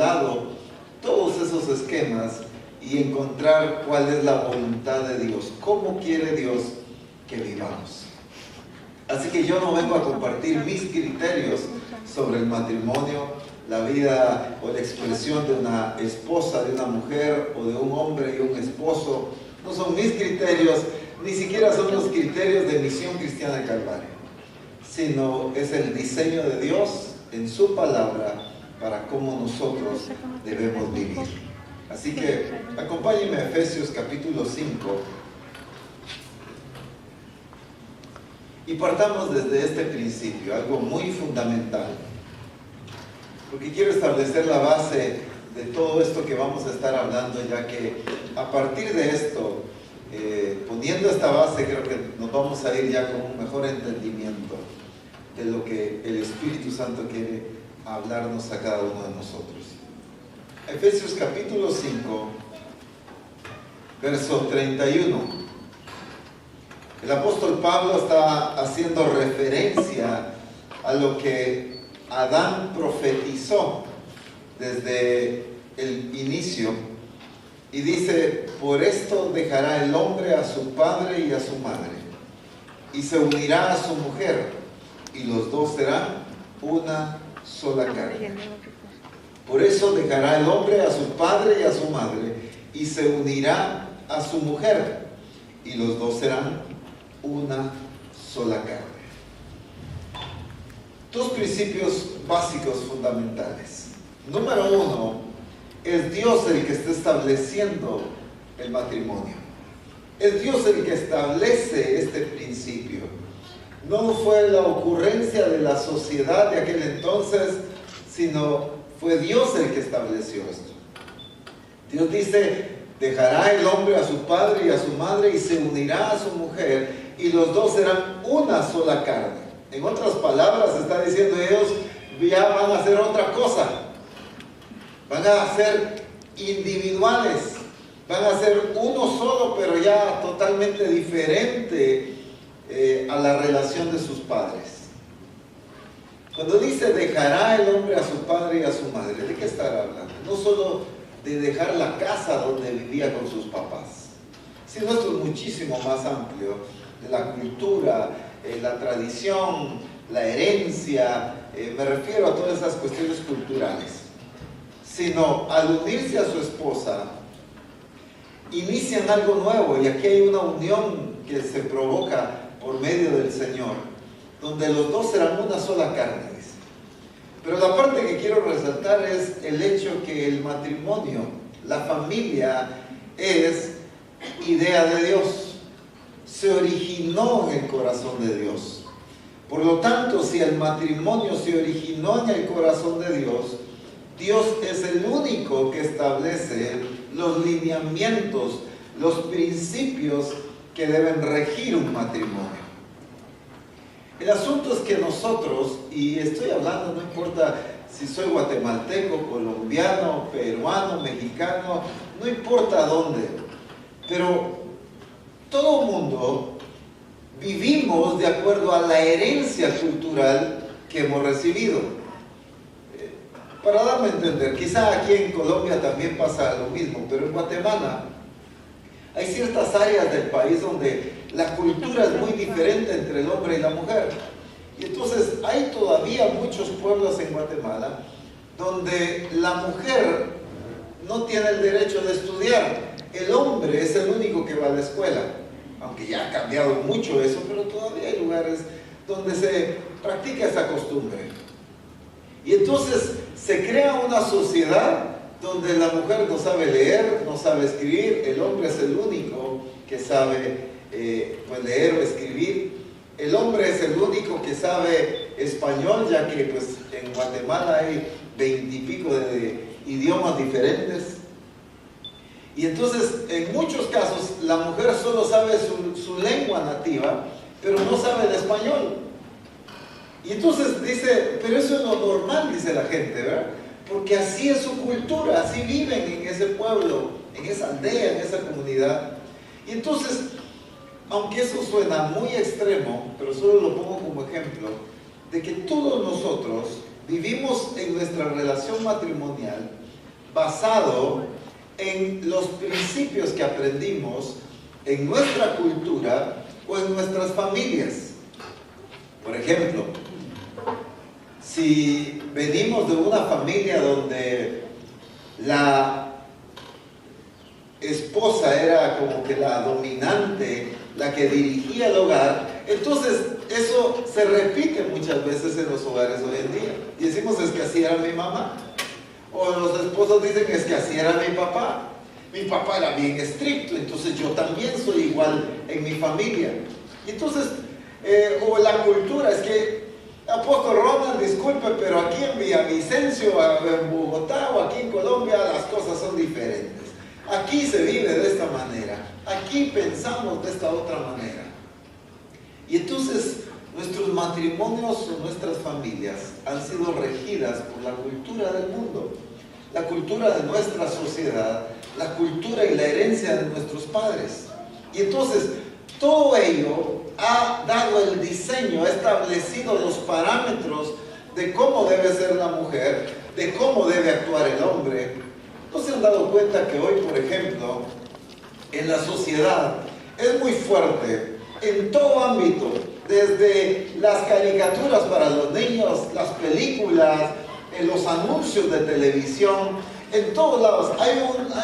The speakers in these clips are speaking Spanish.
lado todos esos esquemas y encontrar cuál es la voluntad de Dios, cómo quiere Dios que vivamos. Así que yo no vengo a compartir mis criterios sobre el matrimonio, la vida o la expresión de una esposa, de una mujer o de un hombre y un esposo. No son mis criterios, ni siquiera son los criterios de Misión Cristiana de Calvario, sino es el diseño de Dios en su palabra para cómo nosotros debemos vivir. Así que acompáñenme a Efesios capítulo 5 y partamos desde este principio, algo muy fundamental, porque quiero establecer la base de todo esto que vamos a estar hablando, ya que a partir de esto, poniendo esta base, creo que nos vamos a ir ya con un mejor entendimiento de lo que el Espíritu Santo quiere hablarnos a cada uno de nosotros. Efesios capítulo 5, verso 31. El apóstol Pablo está haciendo referencia a lo que Adán profetizó desde el inicio y dice: por esto dejará el hombre a su padre y a su madre y se unirá a su mujer y los dos serán una sola carne. Por eso dejará el hombre a su padre y a su madre y se unirá a su mujer y los dos serán una sola carne. Dos principios básicos fundamentales. Número uno, es Dios el que está estableciendo el matrimonio. Es Dios el que establece este principio. No fue la ocurrencia de la sociedad de aquel entonces, sino fue Dios el que estableció esto. Dios dice: dejará el hombre a su padre y a su madre y se unirá a su mujer y los dos serán una sola carne. En otras palabras, está diciendo, ellos ya van a hacer otra cosa. Van a ser individuales. Van a ser uno solo, pero ya totalmente diferente a la relación de sus padres. Cuando dice dejará el hombre a su padre y a su madre, ¿de qué estará hablando? No solo de dejar la casa donde vivía con sus papás, sino esto es muchísimo más amplio, de la cultura, la tradición, la herencia, me refiero a todas esas cuestiones culturales, sino al unirse a su esposa, inician algo nuevo, y aquí hay una unión que se provoca por medio del Señor, donde los dos serán una sola carne. Pero la parte que quiero resaltar es el hecho que el matrimonio, la familia, es idea de Dios. Se originó en el corazón de Dios. Por lo tanto, si el matrimonio se originó en el corazón de Dios, Dios es el único que establece los lineamientos, los principios que deben regir un matrimonio. El asunto es que nosotros, y estoy hablando, no importa si soy guatemalteco, colombiano, peruano, mexicano, no importa dónde, pero todo el mundo vivimos de acuerdo a la herencia cultural que hemos recibido. Para darme a entender, quizá aquí en Colombia también pasa lo mismo, pero en Guatemala hay ciertas áreas del país donde la cultura es muy diferente entre el hombre y la mujer. Y entonces hay todavía muchos pueblos en Guatemala donde la mujer no tiene el derecho de estudiar. El hombre es el único que va a la escuela. Aunque ya ha cambiado mucho eso, pero todavía hay lugares donde se practica esa costumbre. Y entonces se crea una sociedad donde la mujer no sabe leer, no sabe escribir, el hombre es el único que sabe pues leer o escribir. El hombre es el único que sabe español, ya que pues en Guatemala hay 20 y pico de idiomas diferentes. Y entonces en muchos casos la mujer solo sabe su lengua nativa, pero no sabe el español. Y entonces dice, pero eso es lo normal, dice la gente, ¿verdad? Porque así es su cultura, así viven en ese pueblo, en esa aldea, en esa comunidad. Y entonces, aunque eso suena muy extremo, pero solo lo pongo como ejemplo, de que todos nosotros vivimos en nuestra relación matrimonial basado en los principios que aprendimos en nuestra cultura o en nuestras familias. Por ejemplo, si venimos de una familia donde la esposa era como que la dominante, la que dirigía el hogar, entonces eso se repite muchas veces en los hogares hoy en día. Y decimos, es que así era mi mamá. O los esposos dicen, es que así era mi papá. Mi papá era bien estricto, entonces yo también soy igual en mi familia. Y entonces, o la cultura, es que, apóstol Ronald, disculpe, pero aquí en Villavicencio, en Bogotá o aquí en Colombia, las cosas son diferentes. Aquí se vive de esta manera, aquí pensamos de esta otra manera. Y entonces nuestros matrimonios o nuestras familias han sido regidas por la cultura del mundo, la cultura de nuestra sociedad, la cultura y la herencia de nuestros padres. Y entonces todo ello ha dado el diseño, ha establecido los parámetros de cómo debe ser la mujer, de cómo debe actuar el hombre. ¿No se han dado cuenta que hoy, por ejemplo, en la sociedad es muy fuerte en todo ámbito, desde las caricaturas para los niños, las películas, en los anuncios de televisión, en todos lados hay una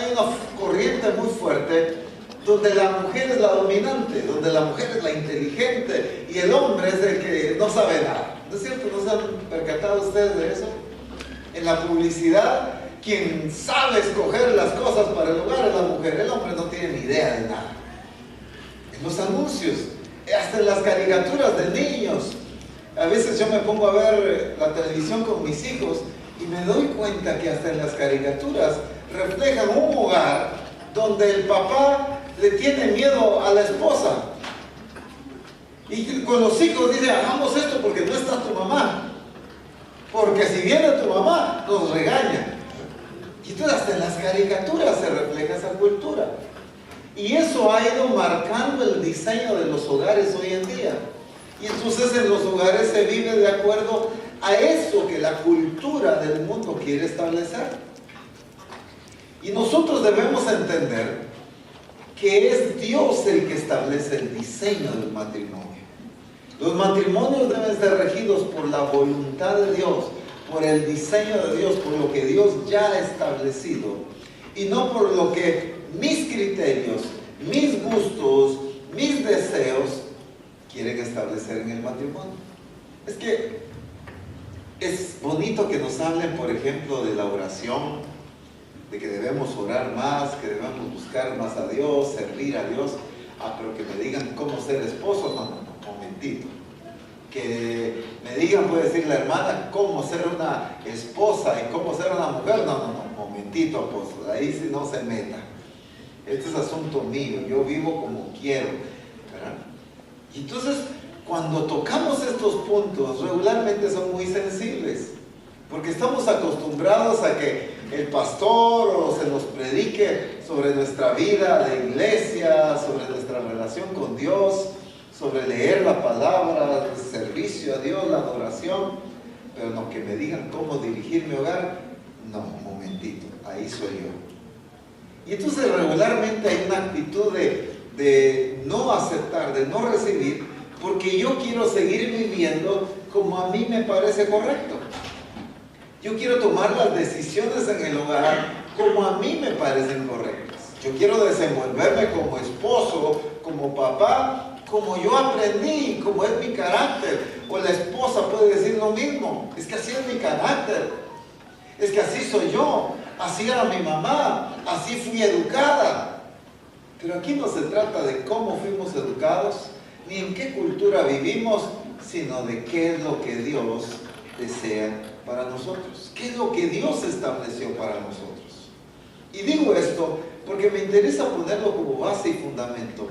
corriente muy fuerte donde la mujer es la dominante, donde la mujer es la inteligente y el hombre es el que no sabe nada? ¿No es cierto? ¿No se han percatado ustedes de eso? En la publicidad, quien sabe escoger las cosas para el hogar es la mujer, el hombre no tiene ni idea de nada. En los anuncios, hasta en las caricaturas de niños, a veces yo me pongo a ver la televisión con mis hijos y me doy cuenta que hasta en las caricaturas reflejan un hogar donde el papá le tiene miedo a la esposa y con los hijos dice, hagamos esto porque no está tu mamá, porque si viene tu mamá nos regaña. Y entonces hasta en las caricaturas se refleja esa cultura. Y eso ha ido marcando el diseño de los hogares hoy en día. Y entonces en los hogares se vive de acuerdo a eso que la cultura del mundo quiere establecer. Y nosotros debemos entender que es Dios el que establece el diseño del matrimonio. Los matrimonios deben ser regidos por la voluntad de Dios, por el diseño de Dios, por lo que Dios ya ha establecido, y no por lo que mis criterios, mis gustos, mis deseos quieren establecer en el matrimonio. Es que es bonito que nos hablen, por ejemplo, de la oración, de que debemos orar más, que debemos buscar más a Dios, servir a Dios. Pero que me digan cómo ser esposo, no, momentito. Que me digan, puede decir la hermana, cómo ser una esposa y cómo ser una mujer. No, momentito, apóstol, ahí sí no se meta. Este es asunto mío, yo vivo como quiero, ¿verdad? Y entonces, cuando tocamos estos puntos, regularmente son muy sensibles, porque estamos acostumbrados a que el pastor o se nos predique sobre nuestra vida de iglesia, sobre nuestra relación con Dios, sobre leer la palabra, el servicio a Dios, la adoración, pero no que me digan cómo dirigir mi hogar. No, momentito, ahí soy yo. Y entonces regularmente hay una actitud de no aceptar, de no recibir, porque yo quiero seguir viviendo como a mí me parece correcto. Yo quiero tomar las decisiones en el hogar como a mí me parecen correctas. Yo quiero desenvolverme como esposo, como papá, como yo aprendí, como es mi carácter. O la esposa puede decir lo mismo, es que así es mi carácter, es que así soy yo, así era mi mamá, así fui educada. Pero aquí no se trata de cómo fuimos educados, ni en qué cultura vivimos, sino de qué es lo que Dios desea para nosotros, qué es lo que Dios estableció para nosotros. Y digo esto porque me interesa ponerlo como base y fundamento,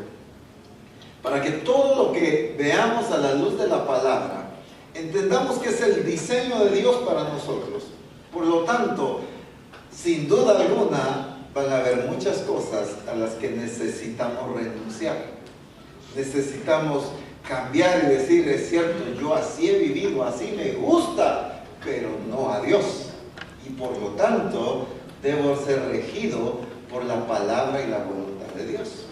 para que todo lo que veamos a la luz de la palabra, entendamos que es el diseño de Dios para nosotros. Por lo tanto, sin duda alguna, van a haber muchas cosas a las que necesitamos renunciar. Necesitamos cambiar y decir, es cierto, yo así he vivido, así me gusta, pero no a Dios. Y por lo tanto, debo ser regido por la palabra y la voluntad de Dios.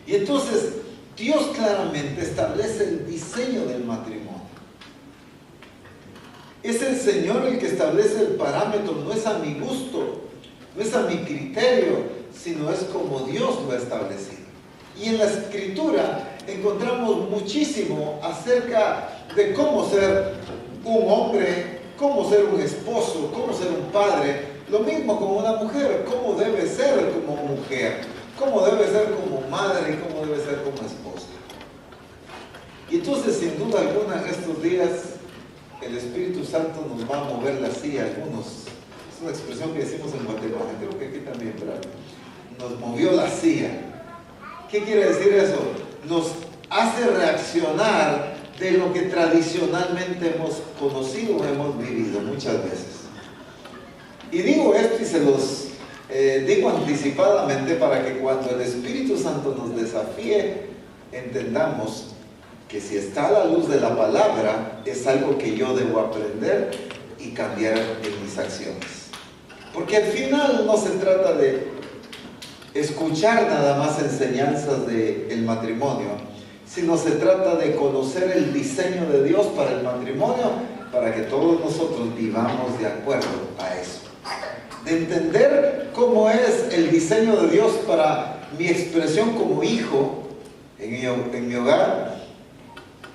Y entonces, Dios claramente establece el diseño del matrimonio. Es el Señor el que establece el parámetro, no es a mi gusto, no es a mi criterio, sino es como Dios lo ha establecido. Y en la Escritura encontramos muchísimo acerca de cómo ser un hombre, cómo ser un esposo, cómo ser un padre. Lo mismo con una mujer, cómo debe ser como mujer, cómo debe ser como madre y cómo debe ser como esposa. Y entonces, sin duda alguna, en estos días, el Espíritu Santo nos va a mover la silla. Es una expresión que decimos en Guatemala, creo que aquí también, ¿verdad? Nos movió la silla. ¿Qué quiere decir eso? Nos hace reaccionar de lo que tradicionalmente hemos conocido o hemos vivido muchas veces. Y digo esto y se los digo anticipadamente para que cuando el Espíritu Santo nos desafíe, entendamos que si está a la luz de la palabra, es algo que yo debo aprender y cambiar en mis acciones. Porque al final no se trata de escuchar nada más enseñanzas del matrimonio, sino se trata de conocer el diseño de Dios para el matrimonio, para que todos nosotros vivamos de acuerdo a eso. De entender cómo es el diseño de Dios para mi expresión como hijo en mi hogar,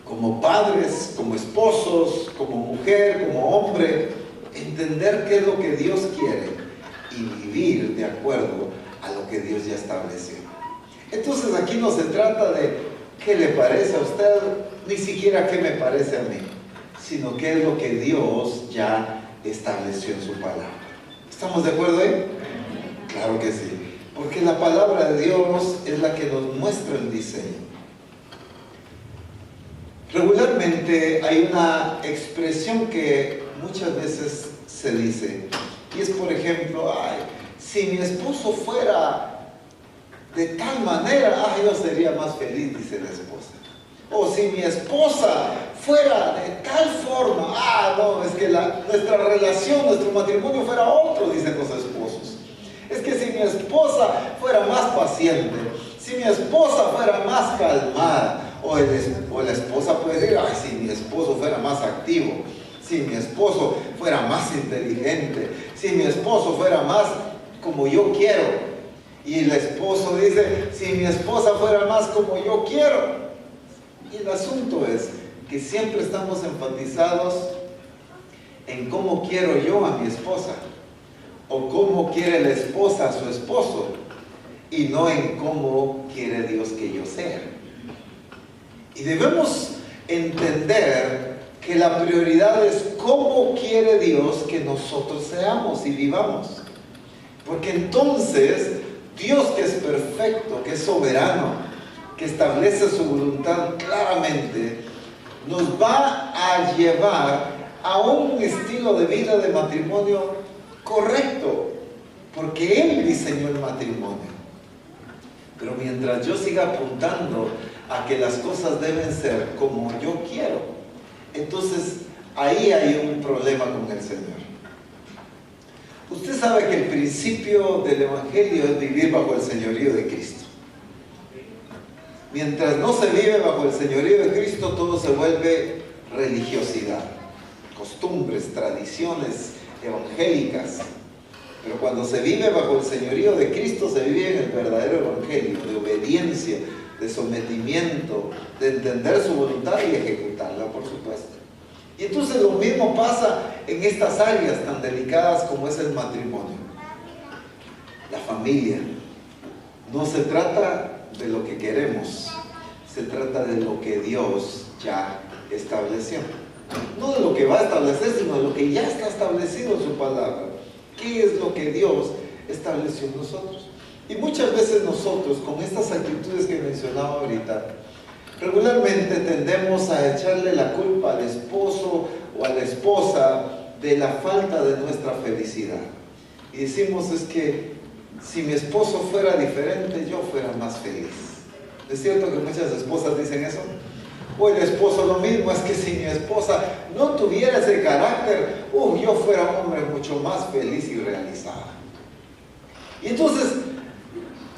como padres, como esposos, como mujer, como hombre, entender qué es lo que Dios quiere y vivir de acuerdo a lo que Dios ya estableció. Entonces aquí no se trata de qué le parece a usted, ni siquiera qué me parece a mí, sino qué es lo que Dios ya estableció en su palabra. ¿Estamos de acuerdo ahí? Claro que sí, porque la palabra de Dios es la que nos muestra el diseño. Regularmente hay una expresión que muchas veces se dice, y es por ejemplo, ay, si mi esposo fuera de tal manera, yo sería más feliz, dice la esposa. O si mi esposa fuera de tal forma, no, es que nuestra relación, nuestro matrimonio fuera otro, dicen los esposos. Es que si mi esposa fuera más paciente, si mi esposa fuera más calmada, o la esposa puede decir, si mi esposo fuera más activo, si mi esposo fuera más inteligente, si mi esposo fuera más como yo quiero. Y el esposo dice, si mi esposa fuera más como yo quiero. Y el asunto es que siempre estamos enfatizados en cómo quiero yo a mi esposa, o cómo quiere la esposa a su esposo, y no en cómo quiere Dios que yo sea. Y debemos entender que la prioridad es cómo quiere Dios que nosotros seamos y vivamos. Porque entonces Dios, que es perfecto, que es soberano, que establece su voluntad claramente, nos va a llevar a un estilo de vida de matrimonio correcto, porque Él diseñó el matrimonio. Pero mientras yo siga apuntando a que las cosas deben ser como yo quiero, entonces ahí hay un problema con el Señor. Usted sabe que el principio del Evangelio es vivir bajo el señorío de Cristo. Mientras no se vive bajo el señorío de Cristo, todo se vuelve religiosidad, costumbres, tradiciones evangélicas. Pero cuando se vive bajo el señorío de Cristo, se vive en el verdadero evangelio, de obediencia, de sometimiento, de entender su voluntad y ejecutarla, por supuesto. Y entonces lo mismo pasa en estas áreas tan delicadas como es el matrimonio. La familia. No se trata de lo que queremos, se trata de lo que Dios ya estableció. No de lo que va a establecer, sino de lo que ya está establecido en su palabra. ¿Qué es lo que Dios estableció en nosotros? Y muchas veces nosotros, con estas actitudes que mencionaba ahorita, regularmente tendemos a echarle la culpa al esposo o a la esposa de la falta de nuestra felicidad. Y decimos, es que si mi esposo fuera diferente, yo fuera más feliz. ¿Es cierto que muchas esposas dicen eso? O el esposo lo mismo, es que si mi esposa no tuviera ese carácter, yo fuera un hombre mucho más feliz y realizado. Y entonces,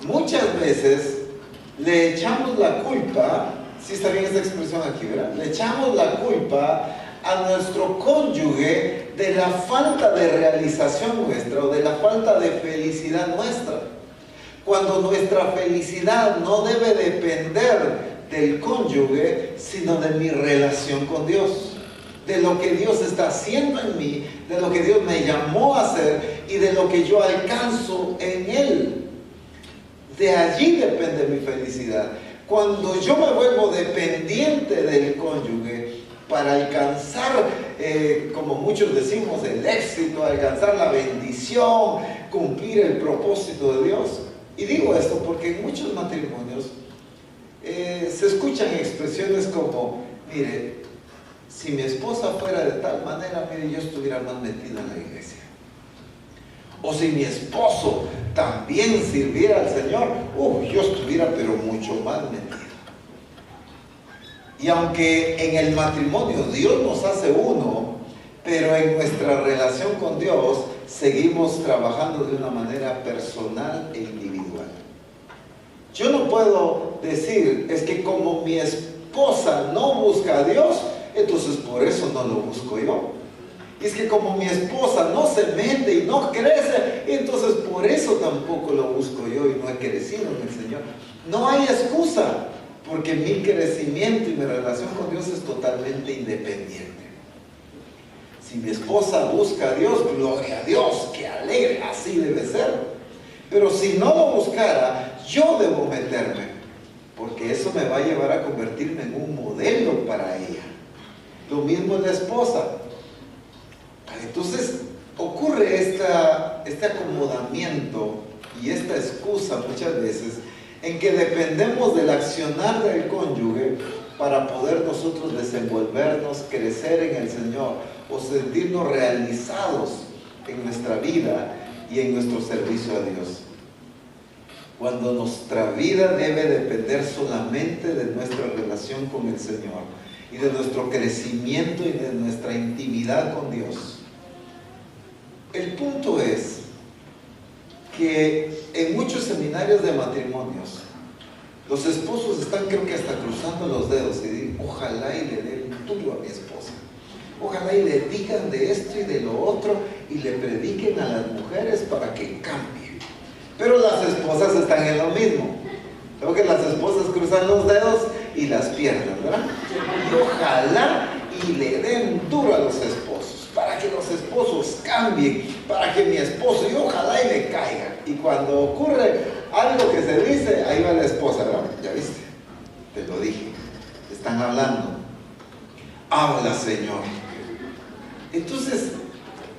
muchas veces le echamos la culpa, si está bien esta expresión aquí, ¿verdad? Le echamos la culpa a nuestro cónyuge de la falta de realización nuestra o de la falta de felicidad nuestra. Cuando nuestra felicidad no debe depender del cónyuge, sino de mi relación con Dios, de lo que Dios está haciendo en mí, de lo que Dios me llamó a hacer y de lo que yo alcanzo en Él. De allí depende mi felicidad. Cuando yo me vuelvo dependiente del cónyuge para alcanzar, como muchos decimos, el éxito, alcanzar la bendición, cumplir el propósito de Dios. Y digo esto porque en muchos matrimonios se escuchan expresiones como, mire, si mi esposa fuera de tal manera, mire, yo estuviera más metido en la iglesia. O si mi esposo también sirviera al Señor, yo estuviera pero mucho más metido. Y aunque en el matrimonio Dios nos hace uno, pero en nuestra relación con Dios seguimos trabajando de una manera personal e individual. Yo no puedo decir, es que como mi esposa no busca a Dios, entonces por eso no lo busco yo. Y es que como mi esposa no se mete y no crece, entonces por eso tampoco lo busco yo y no he crecido en el Señor. No hay excusa, porque mi crecimiento y mi relación con Dios es totalmente independiente. Si mi esposa busca a Dios, gloria a Dios, qué alegre, así debe ser. Pero si no lo buscara, yo debo meterme, porque eso me va a llevar a convertirme en un modelo para ella. Lo mismo es la esposa. Entonces ocurre este acomodamiento y esta excusa muchas veces en que dependemos del accionar del cónyuge para poder nosotros desenvolvernos, crecer en el Señor o sentirnos realizados en nuestra vida y en nuestro servicio a Dios. Cuando nuestra vida debe depender solamente de nuestra relación con el Señor y de nuestro crecimiento y de nuestra intimidad con Dios. El punto es que en muchos seminarios de matrimonios los esposos están, creo que hasta cruzando los dedos y dicen, ojalá y le den duro a mi esposa, ojalá y le digan de esto y de lo otro y le prediquen a las mujeres para que cambien. Pero las esposas están en lo mismo. Creo que las esposas cruzan los dedos y las pierden, ¿verdad? Y ojalá y le den duro a los esposos, para que los esposos cambien, para que mi esposo, y ojalá y le caiga. Y cuando ocurre algo que se dice, ahí va la esposa, ¿verdad? Ya viste, te lo dije, están hablando. Habla, Señor. Entonces,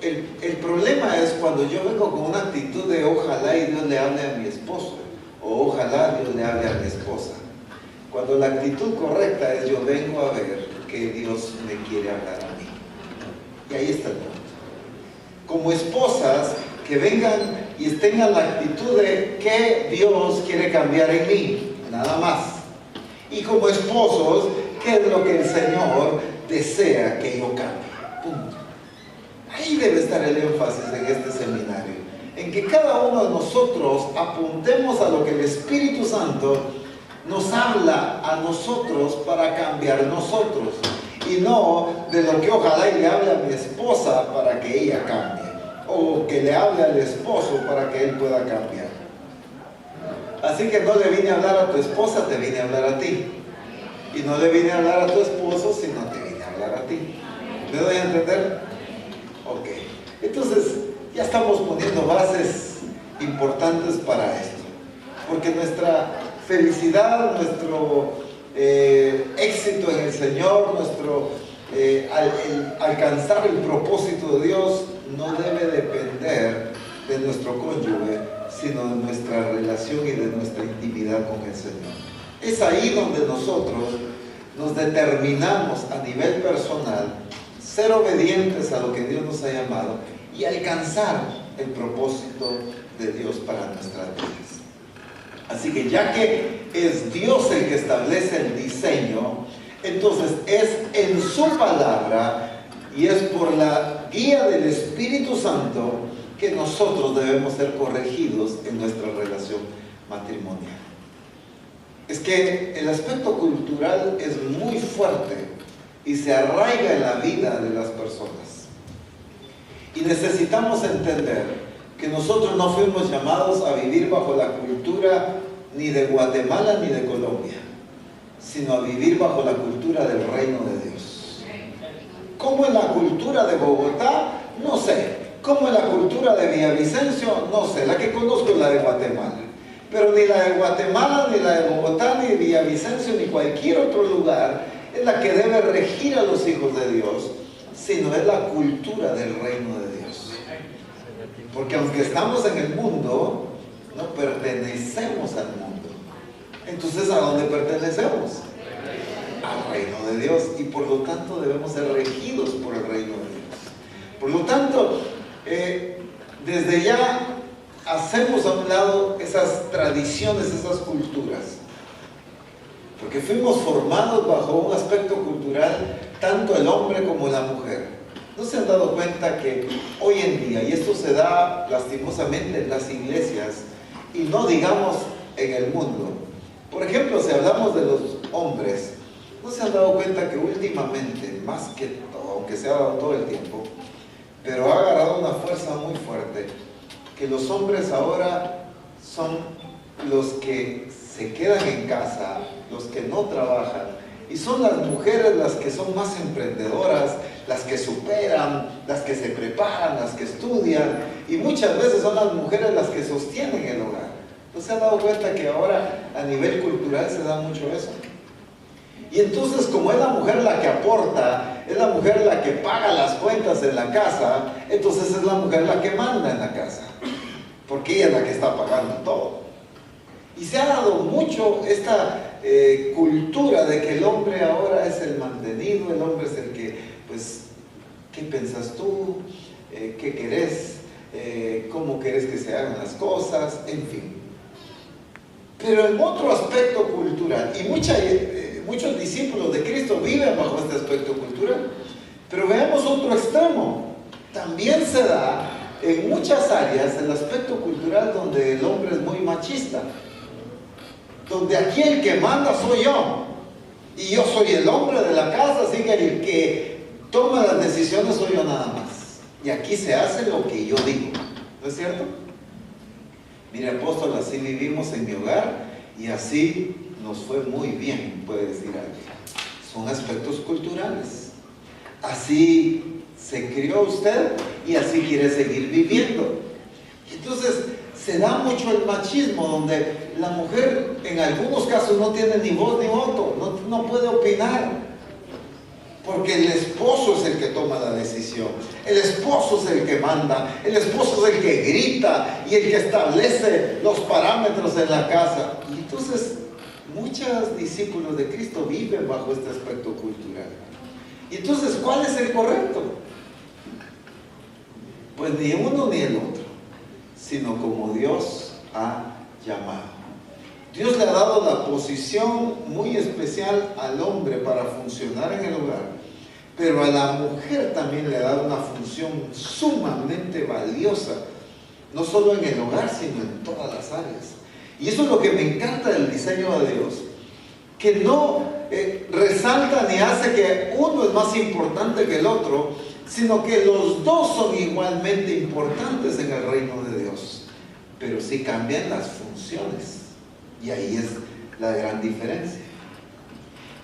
el problema es cuando yo vengo con una actitud de ojalá y Dios le hable a mi esposo, o ojalá Dios le hable a mi esposa. Cuando la actitud correcta es yo vengo a ver que Dios me quiere hablar a mí. Y ahí está el punto. Como esposas, que vengan y tengan la actitud de que Dios quiere cambiar en mí, nada más. Y como esposos, ¿qué es lo que el Señor desea que yo cambie? Punto. Ahí debe estar el énfasis en este seminario, en que cada uno de nosotros apuntemos a lo que el Espíritu Santo nos habla a nosotros para cambiar nosotros, y no de lo que ojalá y le hable a mi esposa para que ella cambie, o que le hable al esposo para que él pueda cambiar. Así que no le vine a hablar a tu esposa, te vine a hablar a ti. Y no le vine a hablar a tu esposo, sino te vine a hablar a ti. ¿Me doy a entender? Ok, entonces ya estamos poniendo bases importantes para esto, porque nuestra felicidad, nuestro éxito en el Señor, nuestro alcanzar el propósito de Dios no debe depender de nuestro cónyuge, sino de nuestra relación y de nuestra intimidad con el Señor. Es ahí donde nosotros nos determinamos a nivel personal ser obedientes a lo que Dios nos ha llamado y alcanzar el propósito de Dios para nuestras vidas. Así que ya que es Dios el que establece el diseño, Entonces es en su palabra y es por la guía del Espíritu Santo que nosotros debemos ser corregidos en nuestra relación matrimonial. Es que el aspecto cultural es muy fuerte y se arraiga en la vida de las personas. Y necesitamos entender que nosotros no fuimos llamados a vivir bajo la cultura ni de Guatemala ni de Colombia, sino a vivir bajo la cultura del reino de Dios. ¿Cómo es la cultura de Bogotá? No sé. ¿Cómo es la cultura de Villavicencio? No sé. La que conozco es la de Guatemala. Pero ni la de Guatemala, ni la de Bogotá, ni de Villavicencio, ni cualquier otro lugar es la que debe regir a los hijos de Dios, sino es la cultura del reino de Dios. Porque aunque estamos en el mundo, no pertenecemos al mundo. Entonces, ¿a dónde pertenecemos? Al reino de Dios. Y por lo tanto debemos ser regidos por el reino de Dios. Por lo tanto, desde ya hacemos a un lado esas tradiciones, esas culturas. Porque fuimos formados bajo un aspecto cultural, tanto el hombre como la mujer. ¿No se han dado cuenta que hoy en día, y esto se da lastimosamente en las iglesias, y no digamos en el mundo? Por ejemplo, si hablamos de los hombres, ¿no se han dado cuenta que últimamente, más que todo, aunque se ha dado todo el tiempo, pero ha agarrado una fuerza muy fuerte, que los hombres ahora son los que se quedan en casa, los que no trabajan, y son las mujeres las que son más emprendedoras, las que superan, las que se preparan, las que estudian, y muchas veces son las mujeres las que sostienen el hogar? ¿No se han dado cuenta que ahora a nivel cultural se da mucho eso? Y entonces, como es la mujer la que aporta, es la mujer la que paga las cuentas en la casa, entonces es la mujer la que manda en la casa, porque ella es la que está pagando todo. Y se ha dado mucho esta cultura de que el hombre ahora es el mantenido, el hombre es el que, pues, ¿qué piensas tú? ¿Qué querés? ¿Cómo querés que se hagan las cosas? En fin. Pero en otro aspecto cultural, y muchos discípulos de Cristo viven bajo este aspecto cultural, pero veamos otro extremo. También se da en muchas áreas el aspecto cultural donde el hombre es muy machista, donde aquí el que manda soy yo, y yo soy el hombre de la casa, así que el que toma las decisiones soy yo nada más, y aquí se hace lo que yo digo, ¿no es cierto? Mire, apóstol, así vivimos en mi hogar y así nos fue muy bien, puede decir alguien. Son aspectos culturales. Así se crió usted y así quiere seguir viviendo. Entonces se da mucho el machismo, donde la mujer en algunos casos no tiene ni voz ni voto, no puede opinar, porque el esposo es el que toma la decisión, el esposo es el que manda, el esposo es el que grita y el que establece los parámetros en la casa. Y entonces muchos discípulos de Cristo viven bajo este aspecto cultural. Y entonces, ¿cuál es el correcto? Pues ni uno ni el otro, sino como Dios ha llamado. Dios le ha dado la posición muy especial al hombre para funcionar en el hogar, pero a la mujer también le ha dado una función sumamente valiosa, no solo en el hogar, sino en todas las áreas. Y eso es lo que me encanta del diseño de Dios, que no resalta ni hace que uno es más importante que el otro, sino que los dos son igualmente importantes en el reino de Dios, pero sí cambian las funciones. Y ahí es la gran diferencia.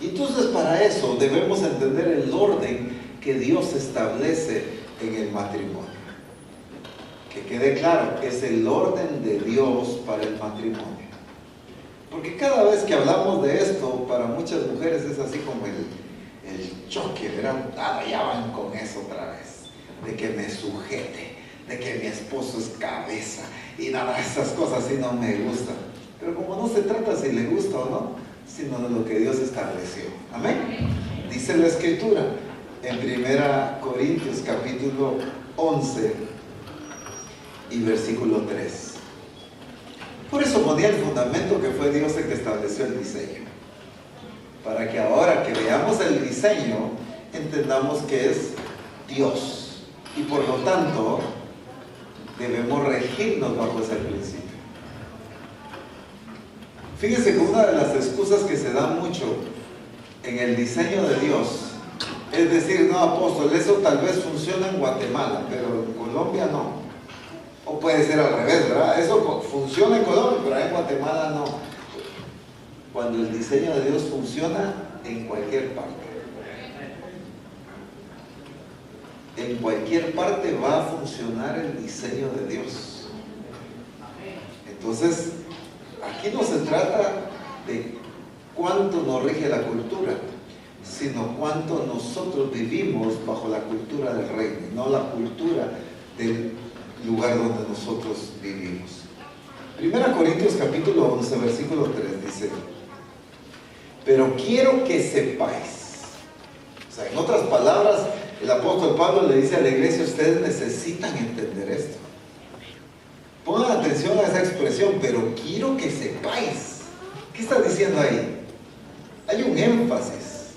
Y entonces para eso debemos entender el orden que Dios establece en el matrimonio. Que quede claro, es el orden de Dios para el matrimonio. Porque cada vez que hablamos de esto, para muchas mujeres es así como el choque, ¿verdad? Ya van con eso otra vez, de que me sujete, de que mi esposo es cabeza, y nada, esas cosas así no me gustan. Pero como no se trata si le gusta o no, sino de lo que Dios estableció. Amén. Dice la Escritura en 1 Corintios capítulo 11 y versículo 3. Por eso ponía el fundamento que fue Dios el que estableció el diseño. para que ahora que veamos el diseño, entendamos que es Dios. Y por lo tanto, debemos regirnos bajo ese principio. Fíjense que una de las excusas que se da mucho en el diseño de Dios es decir, no, apóstol, eso tal vez funciona en Guatemala, pero en Colombia no. O puede ser al revés, ¿verdad? Eso funciona en Colombia, pero en Guatemala no. Cuando el diseño de Dios funciona en cualquier parte. En cualquier parte va a funcionar el diseño de Dios. Entonces, aquí no se trata de cuánto nos rige la cultura, sino cuánto nosotros vivimos bajo la cultura del reino, no la cultura del lugar donde nosotros vivimos. 1 Corintios capítulo 11, versículo 3 dice: pero quiero que sepáis. O sea, en otras palabras, el apóstol Pablo le dice a la iglesia: ustedes necesitan entender esto. Pongan atención a esa expresión, pero quiero que sepáis. ¿Qué está diciendo ahí? Hay un énfasis,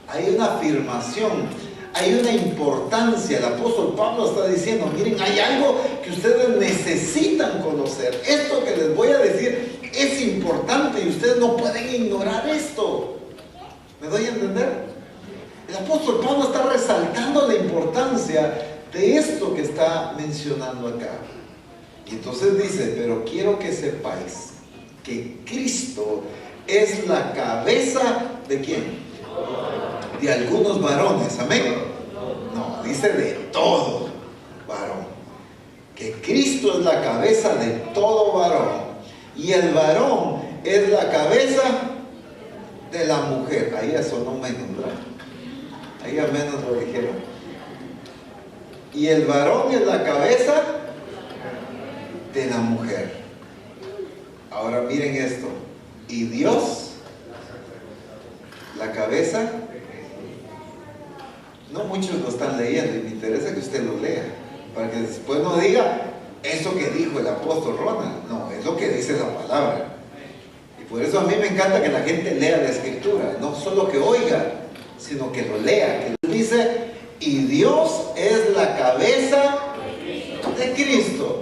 hay una afirmación, hay una importancia. El apóstol Pablo está diciendo: miren, hay algo que ustedes necesitan conocer. Esto que les voy a decir es importante y ustedes no pueden ignorar esto. ¿Me doy a entender? El apóstol Pablo está resaltando la importancia de esto que está mencionando acá. Y entonces dice: pero quiero que sepáis que Cristo es la cabeza ¿de quién? De algunos varones, amén. No, dice de todo varón. Que Cristo es la cabeza de todo varón. Y el varón es la cabeza de la mujer. Ahí eso no menos, ¿verdad? Ahí al menos lo dijeron. Y el varón es la cabeza de la mujer. Ahora miren esto. Y Dios, la cabeza. No muchos lo están leyendo y me interesa que usted lo lea, para que después no diga eso que dijo el apóstol Ronald. No, es lo que dice la palabra. Y por eso a mí me encanta que la gente lea la escritura, no solo que oiga, sino que lo lea, que dice: y Dios es la cabeza de Cristo.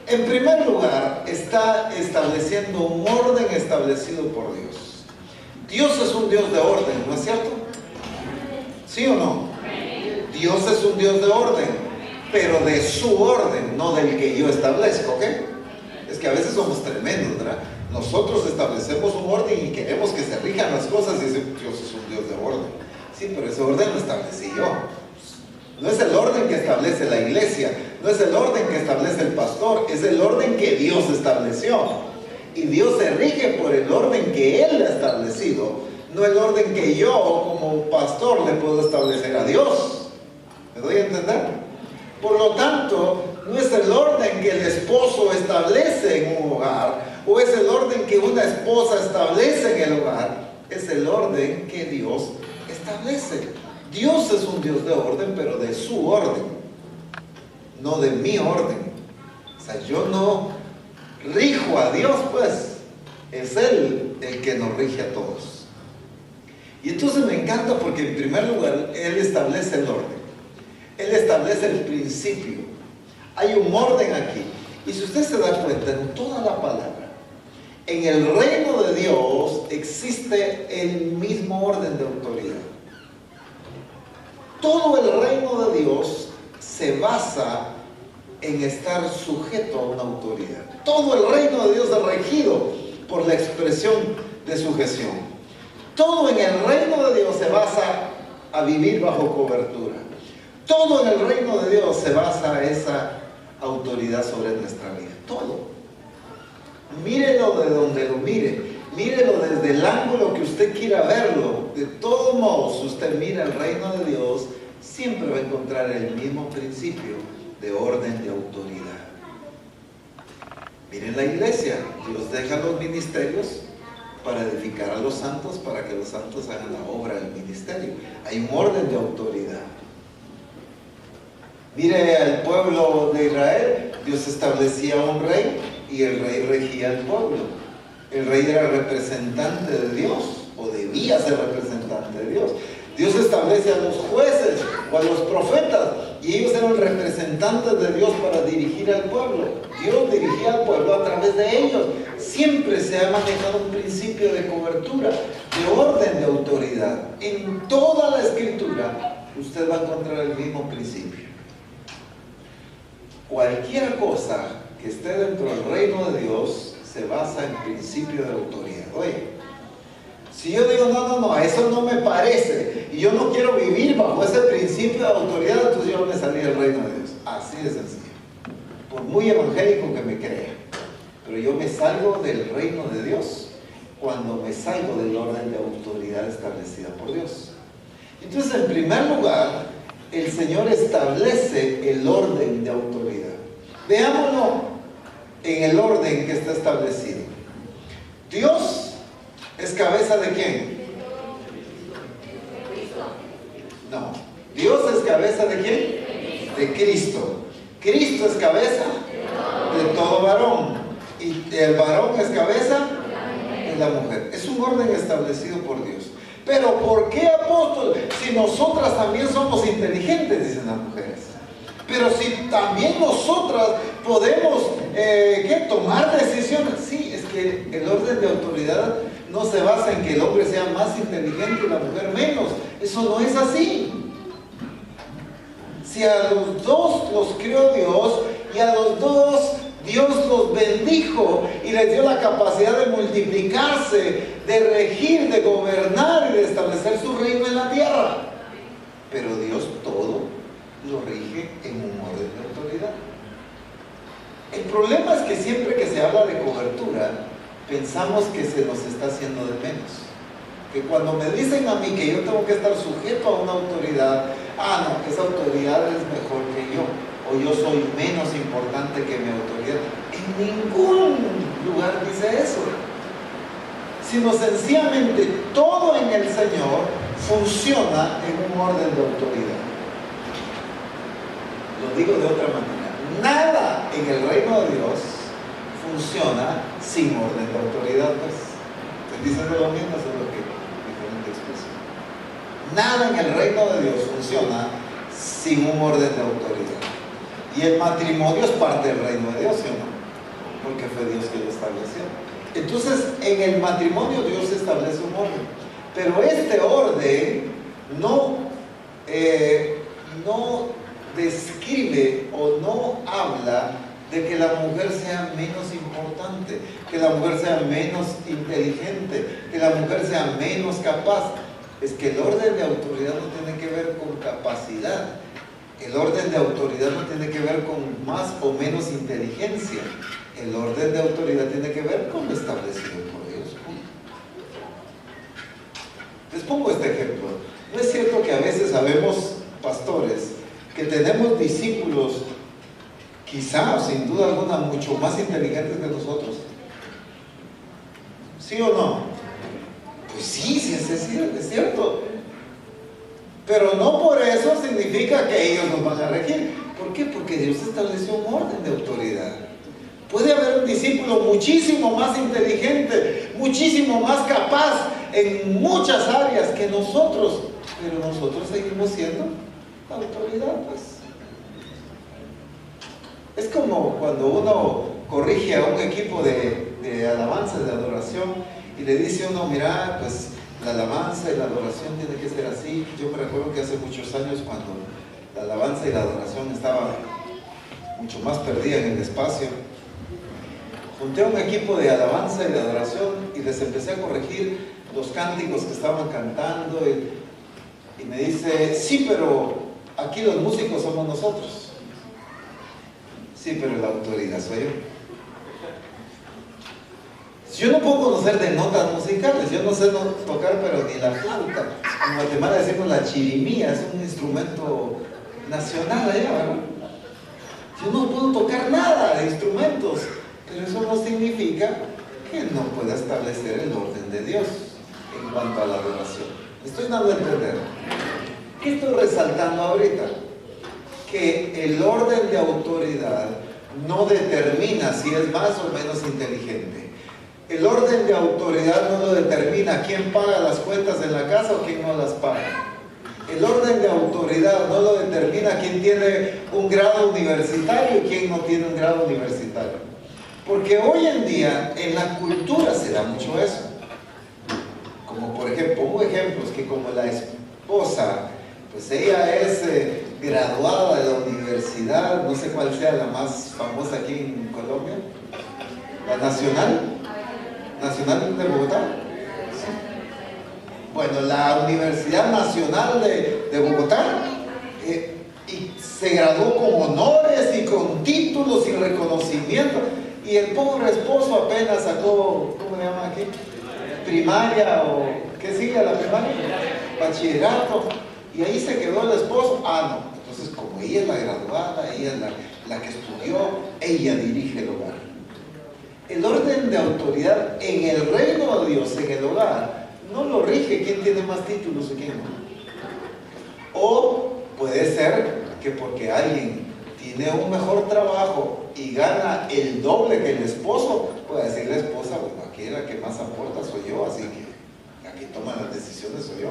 En primer lugar, está estableciendo un orden establecido por Dios. Dios es un Dios de orden, ¿no es cierto? ¿Sí o no? Dios es un Dios de orden, pero de su orden, no del que yo establezco, ¿ok? Es que a veces somos tremendos, ¿verdad? Nosotros establecemos un orden y queremos que se rijan las cosas y decimos: Dios es un Dios de orden. Sí, pero ese orden lo establecí yo. No es el orden que establece la iglesia, no es el orden que establece el pastor, es el orden que Dios estableció. Y Dios se rige por el orden que Él ha establecido, no el orden que yo como pastor le puedo establecer a Dios. ¿Me doy a entender? Por lo tanto, no es el orden que el esposo establece en un hogar, o es el orden que una esposa establece en el hogar, es el orden que Dios establece. Dios es un Dios de orden, pero de su orden, no de mi orden. O sea, yo no rijo a Dios, pues es Él el que nos rige a todos. Y entonces me encanta porque en primer lugar Él establece el orden, Él establece el principio. Hay un orden aquí. Y si usted se da cuenta, en toda la palabra, en el reino de Dios existe el mismo orden de autoridad. Todo el reino de Dios se basa en estar sujeto a una autoridad. Todo el reino de Dios es regido por la expresión de sujeción. Todo en el reino de Dios se basa a vivir bajo cobertura. Todo en el reino de Dios se basa a esa autoridad sobre nuestra vida. Todo. Mírelo de donde lo mire. Mírelo desde el ángulo que usted quiera verlo. De todos modos, si usted mira el reino de Dios, siempre va a encontrar el mismo principio de orden de autoridad. Miren la iglesia. Dios deja los ministerios para edificar a los santos, para que los santos hagan la obra del ministerio. Hay un orden de autoridad. Mire al pueblo de Israel. Dios establecía un rey y el rey regía al pueblo. El rey era representante de Dios, o debía ser representante de Dios. Dios establece a los jueces o a los profetas y ellos eran representantes de Dios para dirigir al pueblo. Dios dirigía al pueblo a través de ellos. Siempre se ha manejado un principio de cobertura, de orden, de autoridad. En toda la Escritura usted va a encontrar el mismo principio. Cualquier cosa que esté dentro del reino de Dios se basa en principio de autoridad. Oye, si yo digo, no, eso no me parece, y yo no quiero vivir bajo ese principio de autoridad, entonces yo me salí del reino de Dios. Así de sencillo. Por muy evangélico que me crea. Pero yo me salgo del reino de Dios cuando me salgo del orden de autoridad establecida por Dios. Entonces, en primer lugar, el Señor establece el orden de autoridad. Veámoslo en el orden que está establecido. Dios ¿es cabeza de quién? No. ¿Dios es cabeza de quién? De Cristo. Cristo es cabeza de todo varón. Y el varón es cabeza de la mujer. Es un orden establecido por Dios. Pero ¿por qué, apóstol? Si nosotras también somos inteligentes, dicen las mujeres. Pero si también nosotras podemos tomar decisiones. Sí, es que el orden de autoridad no se basa en que el hombre sea más inteligente y la mujer menos. Eso no es así. Si a los dos los crió Dios y a los dos Dios los bendijo y les dio la capacidad de multiplicarse, de regir, de gobernar y de establecer su reino en la tierra. Pero Dios todo lo rige en un orden de autoridad. El problema es que siempre que se habla de cobertura, pensamos que se nos está haciendo de menos. Que cuando me dicen a mí que yo tengo que estar sujeto a una autoridad, no, esa autoridad es mejor que yo, o yo soy menos importante que mi autoridad. En ningún lugar dice eso. Sino sencillamente todo en el Señor funciona en un orden de autoridad. Lo digo de otra manera. Nada en el reino de Dios funciona sin orden de autoridad, pues. Estoy diciendo lo mismo, solo que diferente expresión. Nada en el reino de Dios funciona sin un orden de autoridad. Y el matrimonio es parte del reino de Dios, ¿sí o no? Porque fue Dios quien lo estableció. Entonces, en el matrimonio Dios establece un orden. Pero este orden no describe o no habla de que la mujer sea menos importante, que la mujer sea menos inteligente, que la mujer sea menos capaz. Es que el orden de autoridad no tiene que ver con capacidad. El orden de autoridad no tiene que ver con más o menos inteligencia. El orden de autoridad tiene que ver con lo establecido por Dios. Les pongo este ejemplo. ¿No es cierto que a veces sabemos, pastores, que tenemos discípulos, quizá o sin duda alguna, mucho más inteligentes que nosotros? ¿Sí o no? Pues sí, es cierto. Pero no por eso significa que ellos nos van a regir. ¿Por qué? Porque Dios estableció un orden de autoridad. Puede haber un discípulo muchísimo más inteligente, muchísimo más capaz en muchas áreas que nosotros, pero nosotros seguimos siendo la autoridad, pues. Es como cuando uno corrige a un equipo de alabanza, de adoración, y le dice a uno, mira, pues la alabanza y la adoración tiene que ser así. Yo me recuerdo que hace muchos años, cuando la alabanza y la adoración estaban mucho más perdida en el espacio, junté a un equipo de alabanza y de adoración y les empecé a corregir los cánticos que estaban cantando y me dice, sí, pero aquí los músicos somos nosotros. Sí, pero la autoridad soy yo. Yo no puedo conocer de notas musicales, yo no sé tocar pero ni la flauta. En Guatemala decimos la chirimía, es un instrumento nacional allá, ¿verdad? Yo no puedo tocar nada de instrumentos, pero eso no significa que no pueda establecer el orden de Dios en cuanto a la adoración. Estoy dando a entender. ¿Qué estoy resaltando ahorita? Que el orden de autoridad no determina si es más o menos inteligente. El orden de autoridad no lo determina quién paga las cuentas en la casa o quién no las paga. El orden de autoridad no lo determina quién tiene un grado universitario y quién no tiene un grado universitario. Porque hoy en día en la cultura se da mucho eso. Como por ejemplo, un ejemplo es que como la esposa, pues ella es graduada de la universidad, no sé cuál sea la más famosa aquí en Colombia, la Nacional de Bogotá. Bueno, la Universidad Nacional de Bogotá y se graduó con honores y con títulos y reconocimientos, y el pobre esposo apenas sacó, ¿cómo le llaman aquí? Primaria, o ¿qué sigue a la primaria? Bachillerato, y ahí se quedó el esposo. Ah, no, entonces como ella es la graduada, ella es la que estudió, ella dirige el hogar. El orden de autoridad en el reino de Dios, en el hogar, no lo rige quién tiene más títulos y quién no. O puede ser que porque alguien tiene un mejor trabajo y gana el doble que el esposo, puede decir la esposa, bueno, aquí la que más aporta soy yo, así que aquí toma las decisiones soy yo.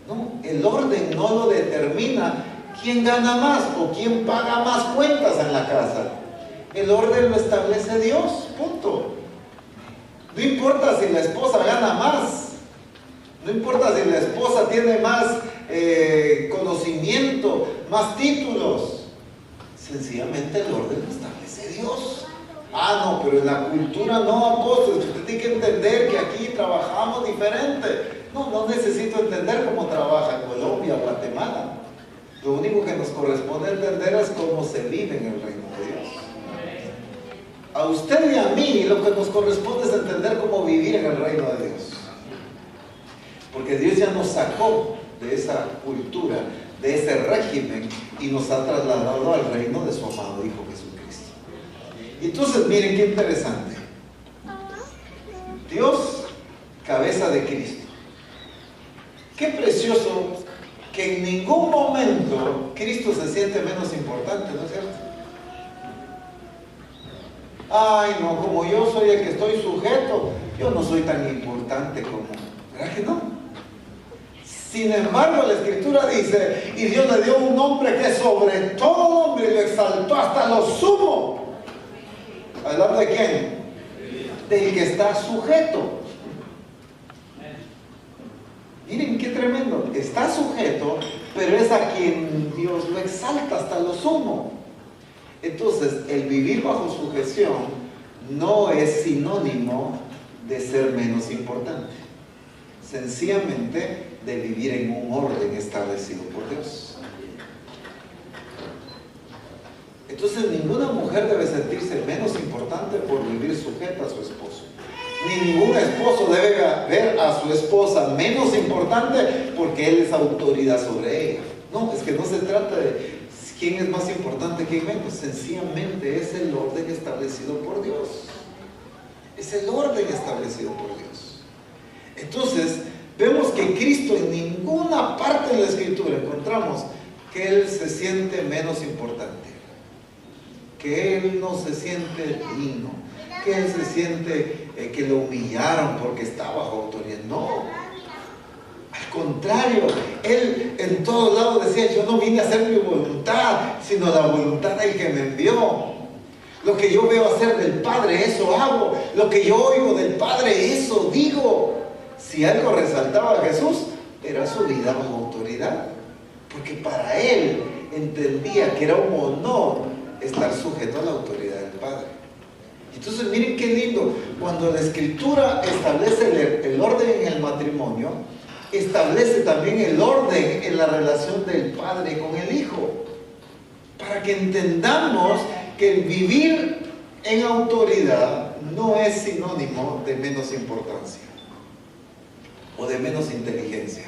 No, el orden no lo determina quién gana más o quién paga más cuentas en la casa. El orden lo establece Dios, punto. No importa si la esposa gana más. No importa si la esposa tiene más conocimiento, más títulos. Sencillamente el orden lo establece Dios. Ah, no, pero en la cultura no, apóstol. Usted tiene que entender que aquí trabajamos diferente. No necesito entender cómo trabaja Colombia o Guatemala. Lo único que nos corresponde entender es cómo se vive en el reino de Dios. A usted y a mí lo que nos corresponde es entender cómo vivir en el reino de Dios. Porque Dios ya nos sacó de esa cultura, de ese régimen, y nos ha trasladado al reino de su amado Hijo Jesucristo. Y entonces miren qué interesante. Dios, cabeza de Cristo. Qué precioso que en ningún momento Cristo se siente menos importante, ¿no es cierto? Ay, no, como yo soy el que estoy sujeto, yo no soy tan importante como... ¿Verdad que no? Sin embargo, la Escritura dice, y Dios le dio un nombre que sobre todo nombre lo exaltó hasta lo sumo. ¿Hablando de quién? Del que está sujeto. Miren qué tremendo. Está sujeto, pero es a quien Dios lo exalta hasta lo sumo. Entonces, el vivir bajo sujeción no es sinónimo de ser menos importante. Sencillamente de vivir en un orden establecido por Dios. Entonces, ninguna mujer debe sentirse menos importante por vivir sujeta a su esposo. Ni ningún esposo debe ver a su esposa menos importante porque él es autoridad sobre ella. No, es que no se trata de quién es más importante, quién menos. Sencillamente es el orden establecido por Dios. Es el orden establecido por Dios. Entonces, vemos que Cristo en ninguna parte de la Escritura encontramos que Él se siente menos importante, que Él no se siente digno, que Él se siente que lo humillaron porque está bajo autoridad. No, al contrario, Él en todos lados decía, yo no vine a hacer mi voluntad, sino la voluntad del que me envió. Lo que yo veo hacer del Padre, eso hago. Lo que yo oigo del Padre, eso digo. Si algo resaltaba a Jesús, era su vida bajo autoridad. Porque para Él entendía que era un honor estar sujeto a la autoridad del Padre. Entonces miren qué lindo, cuando la Escritura establece el orden en el matrimonio, establece también el orden en la relación del Padre con el Hijo, para que entendamos que el vivir en autoridad no es sinónimo de menos importancia o de menos inteligencia.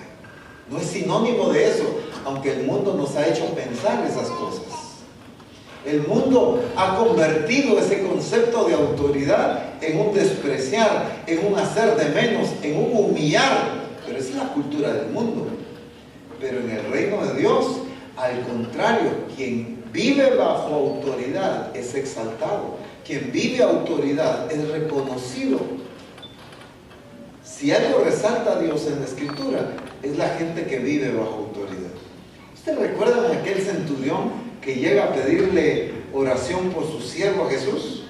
No es sinónimo de eso, aunque el mundo nos ha hecho pensar esas cosas. El mundo ha convertido ese concepto de autoridad en un despreciar, en un hacer de menos, en un humillar. Pero esa es la cultura del mundo. Pero en el reino de Dios, al contrario, quien vive bajo autoridad es exaltado. Quien vive autoridad es reconocido. Si algo resalta a Dios en la Escritura, es la gente que vive bajo autoridad. ¿Usted recuerda de aquel centurión que llega a pedirle oración por su siervo Jesús?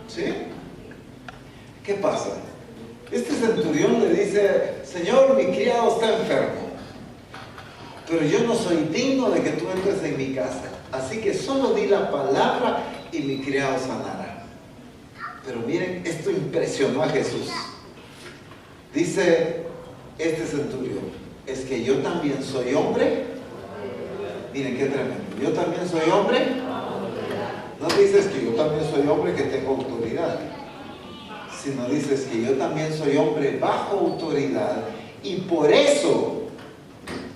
¿Sí? ¿Qué pasa? Este centurión le dice: Señor, mi criado está enfermo, pero yo no soy digno de que tú entres en mi casa, así que solo di la palabra y mi criado sanará. Pero miren, esto impresionó a Jesús. Dice este centurión: es que yo también soy hombre. Miren qué tremendo. Yo también soy hombre. No dices que yo también soy hombre que tengo autoridad, sino dices que yo también soy hombre bajo autoridad, y por eso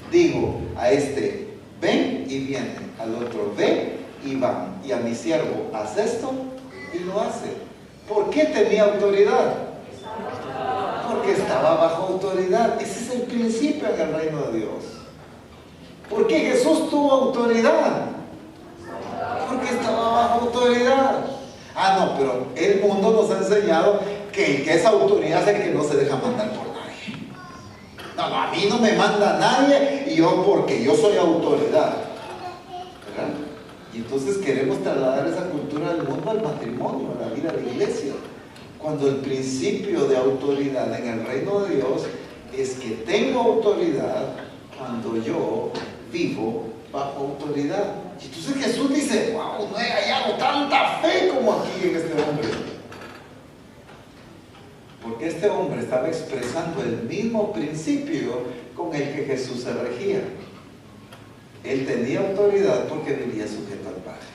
digo a este: ven y viene, al otro: ve y van, y a mi siervo: haz esto, y lo hace. ¿Por qué tenía autoridad? Porque estaba bajo autoridad. Ese es el principio en el reino de Dios. ¿Por qué Jesús tuvo autoridad? Porque estaba bajo autoridad. No, pero el mundo nos ha enseñado que esa autoridad es el que no se deja mandar por nadie. No, a mí no me manda nadie, y yo, porque yo soy autoridad, ¿verdad? Y entonces queremos trasladar esa cultura del mundo al matrimonio, a la vida de la iglesia, cuando el principio de autoridad en el reino de Dios es que tengo autoridad cuando yo vivo bajo autoridad. Y entonces Jesús dice: wow, no he hallado tanta fe como aquí en este hombre. Porque este hombre estaba expresando el mismo principio con el que Jesús se regía. Él tenía autoridad porque vivía sujeto al Padre.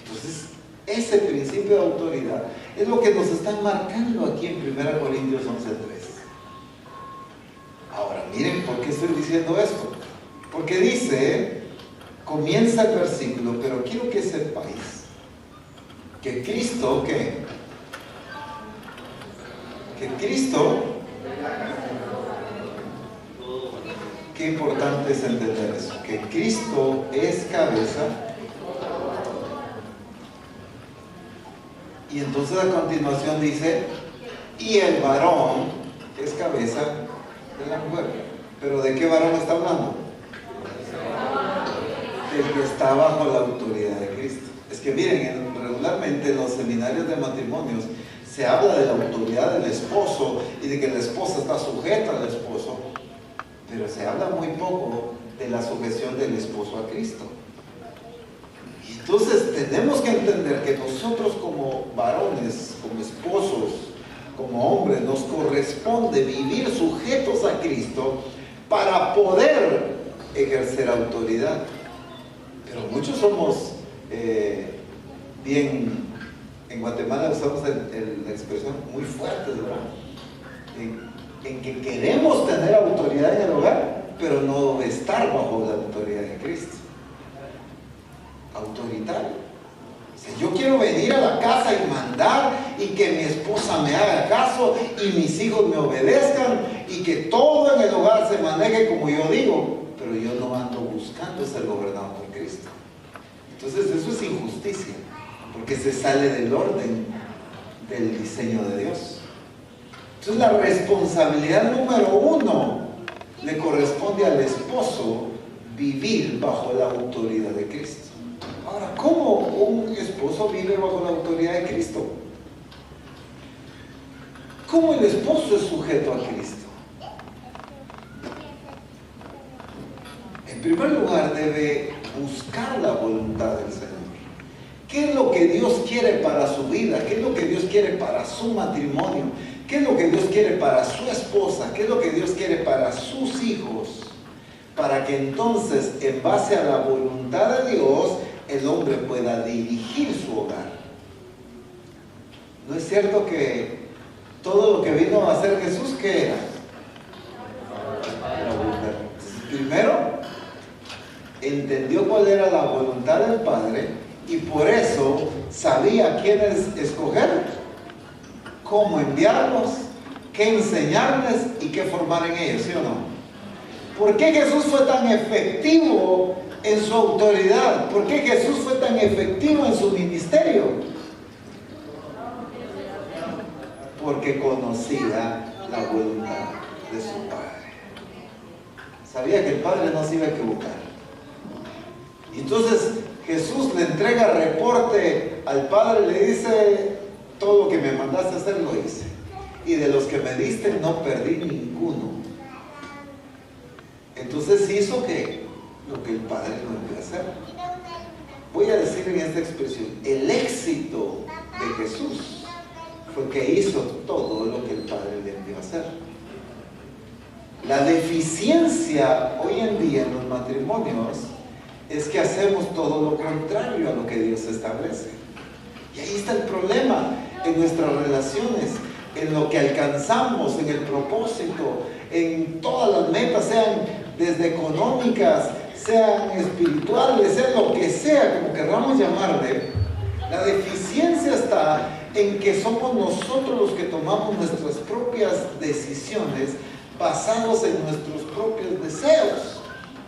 Entonces, ese principio de autoridad es lo que nos están marcando aquí en 1 Corintios 11:3. Ahora, miren por qué estoy diciendo esto. Porque dice, comienza el versículo: pero quiero que sepáis que Cristo, ¿qué? Que Cristo, qué importante es entender eso, que Cristo es cabeza. Y entonces a continuación dice: y el varón es cabeza de la mujer. ¿Pero de qué varón está hablando? El que está bajo la autoridad de Cristo. Es que miren, regularmente en los seminarios de matrimonios se habla de la autoridad del esposo y de que la esposa está sujeta al esposo, pero se habla muy poco de la sujeción del esposo a Cristo. Y entonces tenemos que entender que nosotros como varones, como esposos, como hombres, nos corresponde vivir sujetos a Cristo para poder ejercer autoridad. Pero muchos somos bien, en Guatemala usamos la expresión muy fuerte, ¿verdad? En que queremos tener autoridad en el hogar, pero no estar bajo la autoridad de Cristo. Autoritario. O sea, yo quiero venir a la casa y mandar, y que mi esposa me haga caso, y mis hijos me obedezcan, y que todo en el hogar se maneje como yo digo, pero yo no ando buscando ser gobernado por Cristo. Entonces eso es injusticia, porque se sale del orden del diseño de Dios. Entonces la responsabilidad número 1 le corresponde al esposo vivir bajo la autoridad de Cristo. Ahora, ¿cómo un esposo vive bajo la autoridad de Cristo? ¿Cómo el esposo es sujeto a Cristo? En primer lugar, debe buscar la voluntad del Señor. ¿Qué es lo que Dios quiere para su vida? ¿Qué es lo que Dios quiere para su matrimonio? ¿Qué es lo que Dios quiere para su esposa? ¿Qué es lo que Dios quiere para sus hijos? Para que entonces, en base a la voluntad de Dios, el hombre pueda dirigir su hogar. ¿No es cierto que todo lo que vino a hacer Jesús, qué era? La voluntad. Primero, entendió cuál era la voluntad del Padre, y por eso sabía quiénes escoger, cómo enviarlos, qué enseñarles y qué formar en ellos, ¿sí o no? ¿Por qué Jesús fue tan efectivo en su autoridad? ¿Por qué Jesús fue tan efectivo en su ministerio? Porque conocía la voluntad de su Padre. Sabía que el Padre no se iba a equivocar. Y entonces Jesús le entrega reporte al Padre, le dice: todo lo que me mandaste hacer lo hice, y de los que me diste no perdí ninguno. Entonces hizo que lo que el Padre no envió a hacer. Voy a decir en esta expresión: el éxito de Jesús fue que hizo todo lo que el Padre le envió a hacer. La deficiencia hoy en día en los matrimonios es que hacemos todo lo contrario a lo que Dios establece. Y ahí está el problema en nuestras relaciones, en lo que alcanzamos, en el propósito, en todas las metas, sean desde económicas, sean espirituales, sea lo que sea, como querramos llamarle. La deficiencia está en que somos nosotros los que tomamos nuestras propias decisiones basados en nuestros propios deseos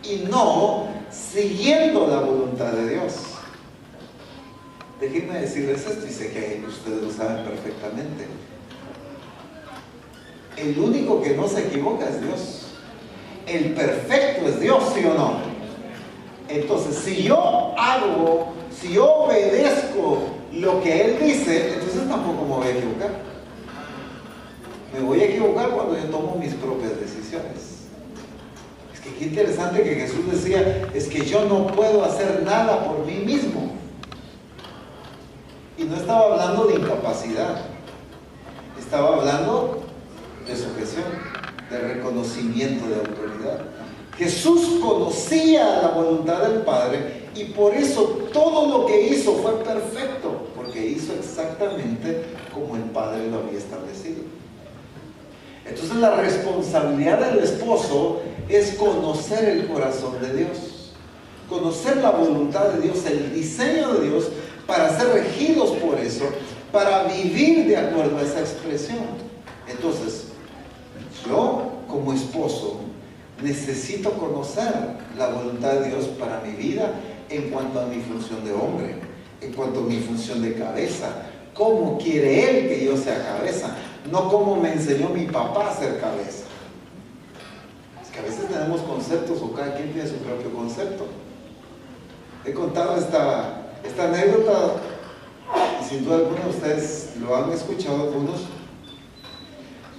y no siguiendo la voluntad de Dios. Déjenme decirles esto, y sé que ustedes lo saben perfectamente. El único que no se equivoca es Dios. El perfecto es Dios, ¿sí o no? Entonces, si yo obedezco lo que Él dice, entonces tampoco me voy a equivocar. Me voy a equivocar cuando yo tomo mis propias decisiones. Es que qué interesante que Jesús decía: es que yo no puedo hacer nada por mí mismo. Y no estaba hablando de incapacidad, estaba hablando de sujeción, de reconocimiento de autoridad. Jesús conocía la voluntad del Padre y por eso todo lo que hizo fue perfecto, porque hizo exactamente como el Padre lo había establecido. Entonces la responsabilidad del esposo es conocer el corazón de Dios, conocer la voluntad de Dios, el diseño de Dios, para ser regidos por eso, para vivir de acuerdo a esa expresión. Entonces, yo como esposo necesito conocer la voluntad de Dios para mi vida en cuanto a mi función de hombre, en cuanto a mi función de cabeza. ¿Cómo quiere Él que yo sea cabeza? No como me enseñó mi papá a ser cabeza. Es que a veces tenemos conceptos, o cada quien tiene su propio concepto. He contado esta anécdota, y sin duda alguna ustedes lo han escuchado algunos.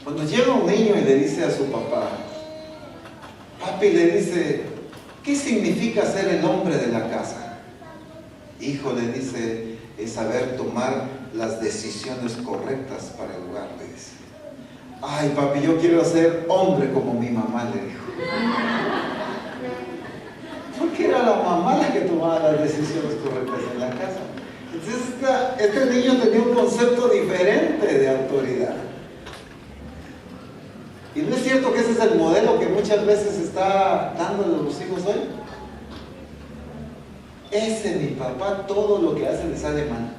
Cuando llega un niño y le dice a su papá, papi, le dice: ¿qué significa ser el hombre de la casa? Hijo, le dice, es saber tomar las decisiones correctas para el hogar, le dice. Ay, papi, yo quiero ser hombre como mi mamá, le dijo. Porque era la mamá la que tomaba las decisiones correctas en la casa. Entonces este niño tenía un concepto diferente de autoridad. ¿Y no es cierto que ese es el modelo que muchas veces está dándole a los hijos hoy? Ese mi papá, todo lo que hace le sale mal.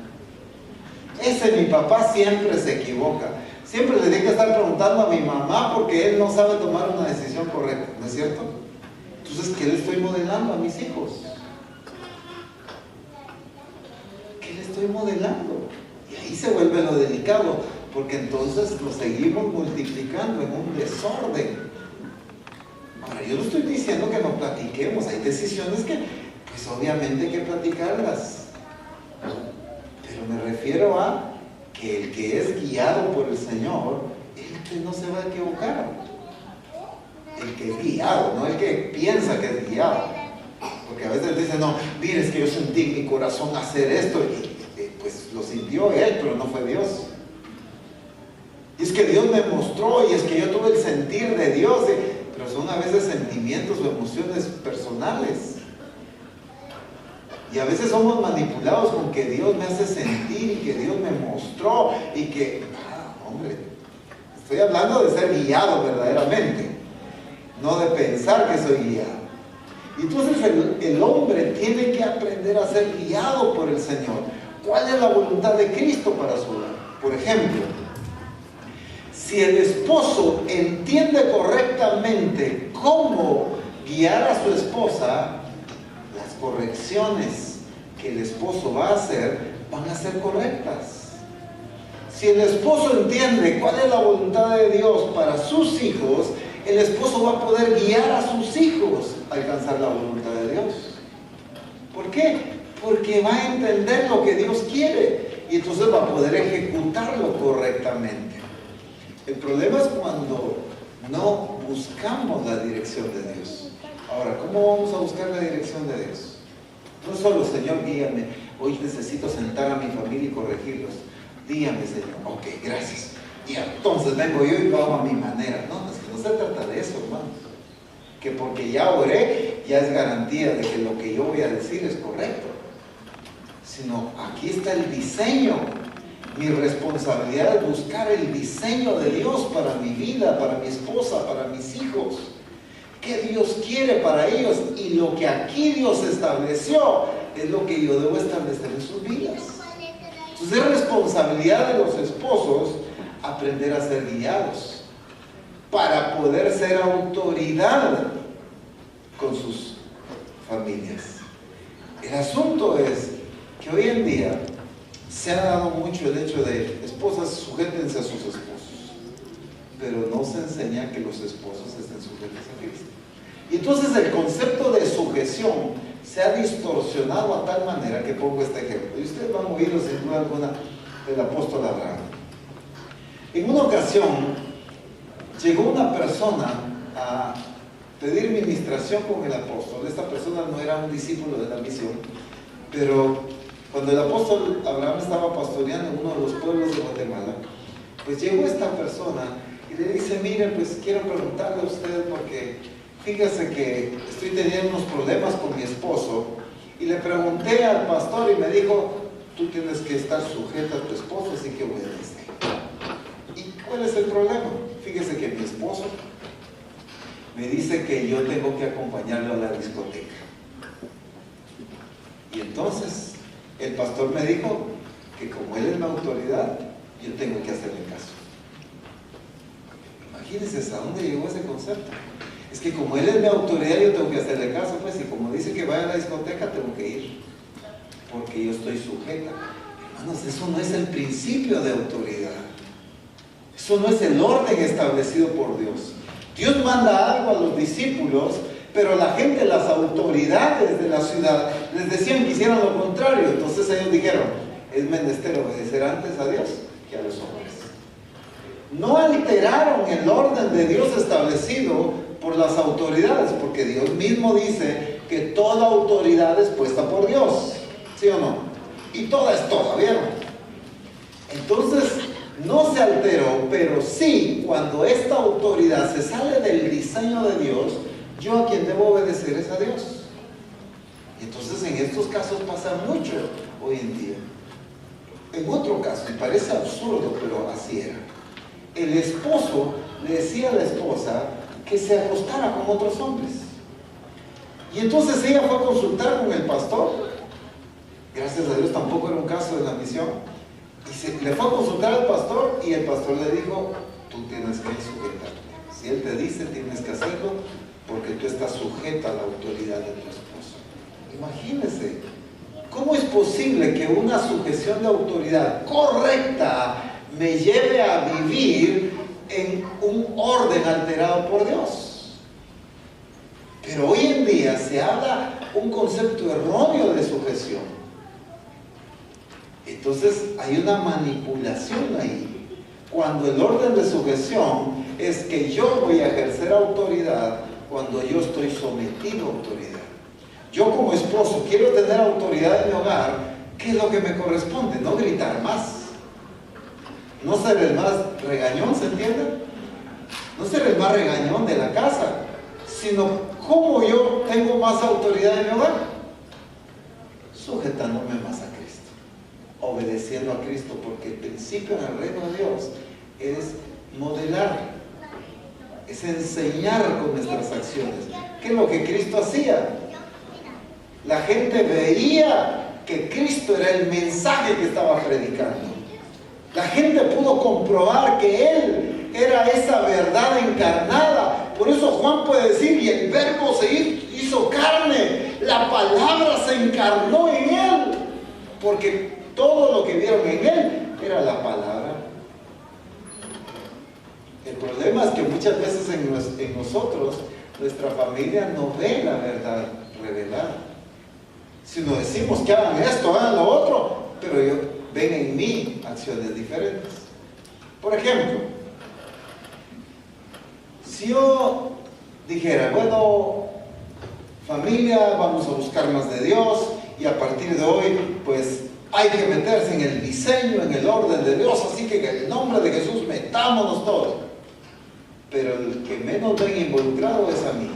Ese mi papá siempre se equivoca. Siempre le tengo que estar preguntando a mi mamá porque él no sabe tomar una decisión correcta, ¿no es cierto? Entonces, ¿qué le estoy modelando a mis hijos? ¿Qué le estoy modelando? Y ahí se vuelve lo delicado, porque entonces lo seguimos multiplicando en un desorden. Ahora, yo no estoy diciendo que no platiquemos, hay decisiones que, pues obviamente hay que platicarlas. Pero me refiero a que el que es guiado por el Señor, el que no se va a equivocar. El que es guiado, no el que piensa que es guiado. Porque a veces dicen, no, mire, es que yo sentí en mi corazón hacer esto, y pues lo sintió él, pero no fue Dios. Y es que Dios me mostró, y es que yo tuve el sentir de Dios, pero son a veces sentimientos o emociones personales. Y a veces somos manipulados con que Dios me hace sentir, y que Dios me mostró, y que, hombre, estoy hablando de ser guiado verdaderamente, no de pensar que soy guiado. Y entonces el hombre tiene que aprender a ser guiado por el Señor. ¿Cuál es la voluntad de Cristo para su hogar? Por ejemplo, si el esposo entiende correctamente cómo guiar a su esposa, las correcciones que el esposo va a hacer van a ser correctas. Si el esposo entiende cuál es la voluntad de Dios para sus hijos, el esposo va a poder guiar a sus hijos a alcanzar la voluntad de Dios. ¿Por qué? Porque va a entender lo que Dios quiere y entonces va a poder ejecutarlo correctamente. El problema es cuando no buscamos la dirección de Dios. Ahora, ¿cómo vamos a buscar la dirección de Dios? No solo, Señor, guíame, hoy necesito sentar a mi familia y corregirlos. Dígame, Señor, ok, gracias. Y entonces vengo yo y lo hago a mi manera. No, es que no se trata de eso, hermanos. Que porque ya oré, ya es garantía de que lo que yo voy a decir es correcto. Sino, aquí está el diseño. Mi responsabilidad es buscar el diseño de Dios para mi vida, para mi esposa, para mis hijos. ¿Qué Dios quiere para ellos? Y lo que aquí Dios estableció es lo que yo debo establecer en sus vidas. Entonces es responsabilidad de los esposos aprender a ser guiados para poder ser autoridad con sus familias. El asunto es que hoy en día se ha dado mucho el hecho de esposas sujétense a sus esposos, pero no se enseña que los esposos estén sujetos a Cristo. Y entonces el concepto de sujeción se ha distorsionado a tal manera que pongo este ejemplo. Y ustedes van a oírlo sin duda alguna del apóstol Abraham. En una ocasión llegó una persona a pedir ministración con el apóstol. Esta persona no era un discípulo de la misión, pero cuando el apóstol Abraham estaba pastoreando en uno de los pueblos de Guatemala, pues llegó esta persona y le dice: mire, pues quiero preguntarle a usted porque fíjese que estoy teniendo unos problemas con mi esposo y le pregunté al pastor y me dijo: tú tienes que estar sujeta a tu esposo, así que voy a decir. ¿Y cuál es el problema? Fíjese que mi esposo me dice que yo tengo que acompañarlo a la discoteca. Y entonces el pastor me dijo que como él es la autoridad, yo tengo que hacerle caso. Imagínense hasta dónde llegó ese concepto. Es que como él es mi autoridad, yo tengo que hacerle caso, pues, y como dice que vaya a la discoteca, tengo que ir, porque yo estoy sujeta. Hermanos, eso no es el principio de autoridad. Eso no es el orden establecido por Dios. Dios manda algo a los discípulos, pero la gente, las autoridades de la ciudad, les decían que hicieran lo contrario. Entonces ellos dijeron: es menester obedecer antes a Dios que a los hombres. No alteraron el orden de Dios establecido por las autoridades, porque Dios mismo dice que toda autoridad es puesta por Dios, ¿sí o no? Y toda es toda, ¿vieron? Entonces no se alteró, pero sí, cuando esta autoridad se sale del diseño de Dios, yo a quien debo obedecer es a Dios. Y entonces en estos casos pasa mucho hoy en día. En otro caso, y parece absurdo, pero así era, el esposo le decía a la esposa que se acostara con otros hombres. Y entonces ella fue a consultar con el pastor. Gracias a Dios tampoco era un caso de la misión. Y le fue a consultar al pastor y el pastor le dijo: tú tienes que sujetarte. Si él te dice, tienes que hacerlo, porque tú estás sujeta a la autoridad de tu esposo. Imagínense, ¿cómo es posible que una sujeción de autoridad correcta me lleve a vivir en un orden alterado por Dios? Pero hoy en día se habla un concepto erróneo de sujeción. Entonces hay una manipulación ahí, cuando el orden de sujeción es que yo voy a ejercer autoridad cuando yo estoy sometido a autoridad. Yo como esposo quiero tener autoridad en mi hogar. ¿Qué es lo que me corresponde? No gritar más, no ser el más regañón, ¿se entiende? No ser el más regañón de la casa, sino cómo yo tengo más autoridad en mi hogar, sujetándome más a Cristo, obedeciendo a Cristo, porque el principio en el reino de Dios es modelar, es enseñar con nuestras acciones. ¿Qué es lo que Cristo hacía? La gente veía que Cristo era el mensaje que estaba predicando. La gente pudo comprobar que Él era esa verdad encarnada. Por eso Juan puede decir: y el verbo se hizo carne, la palabra se encarnó en Él, porque todo lo que vieron en Él era la palabra muchas veces en nosotros, nuestra familia no ve la verdad revelada. Si nos decimos que hagan esto, hagan lo otro, pero ven en mí acciones diferentes. Por ejemplo, si yo dijera, bueno, familia, vamos a buscar más de Dios y a partir de hoy, pues hay que meterse en el diseño, en el orden de Dios, así que en el nombre de Jesús metámonos todos. Pero el que menos ven involucrado es a mí.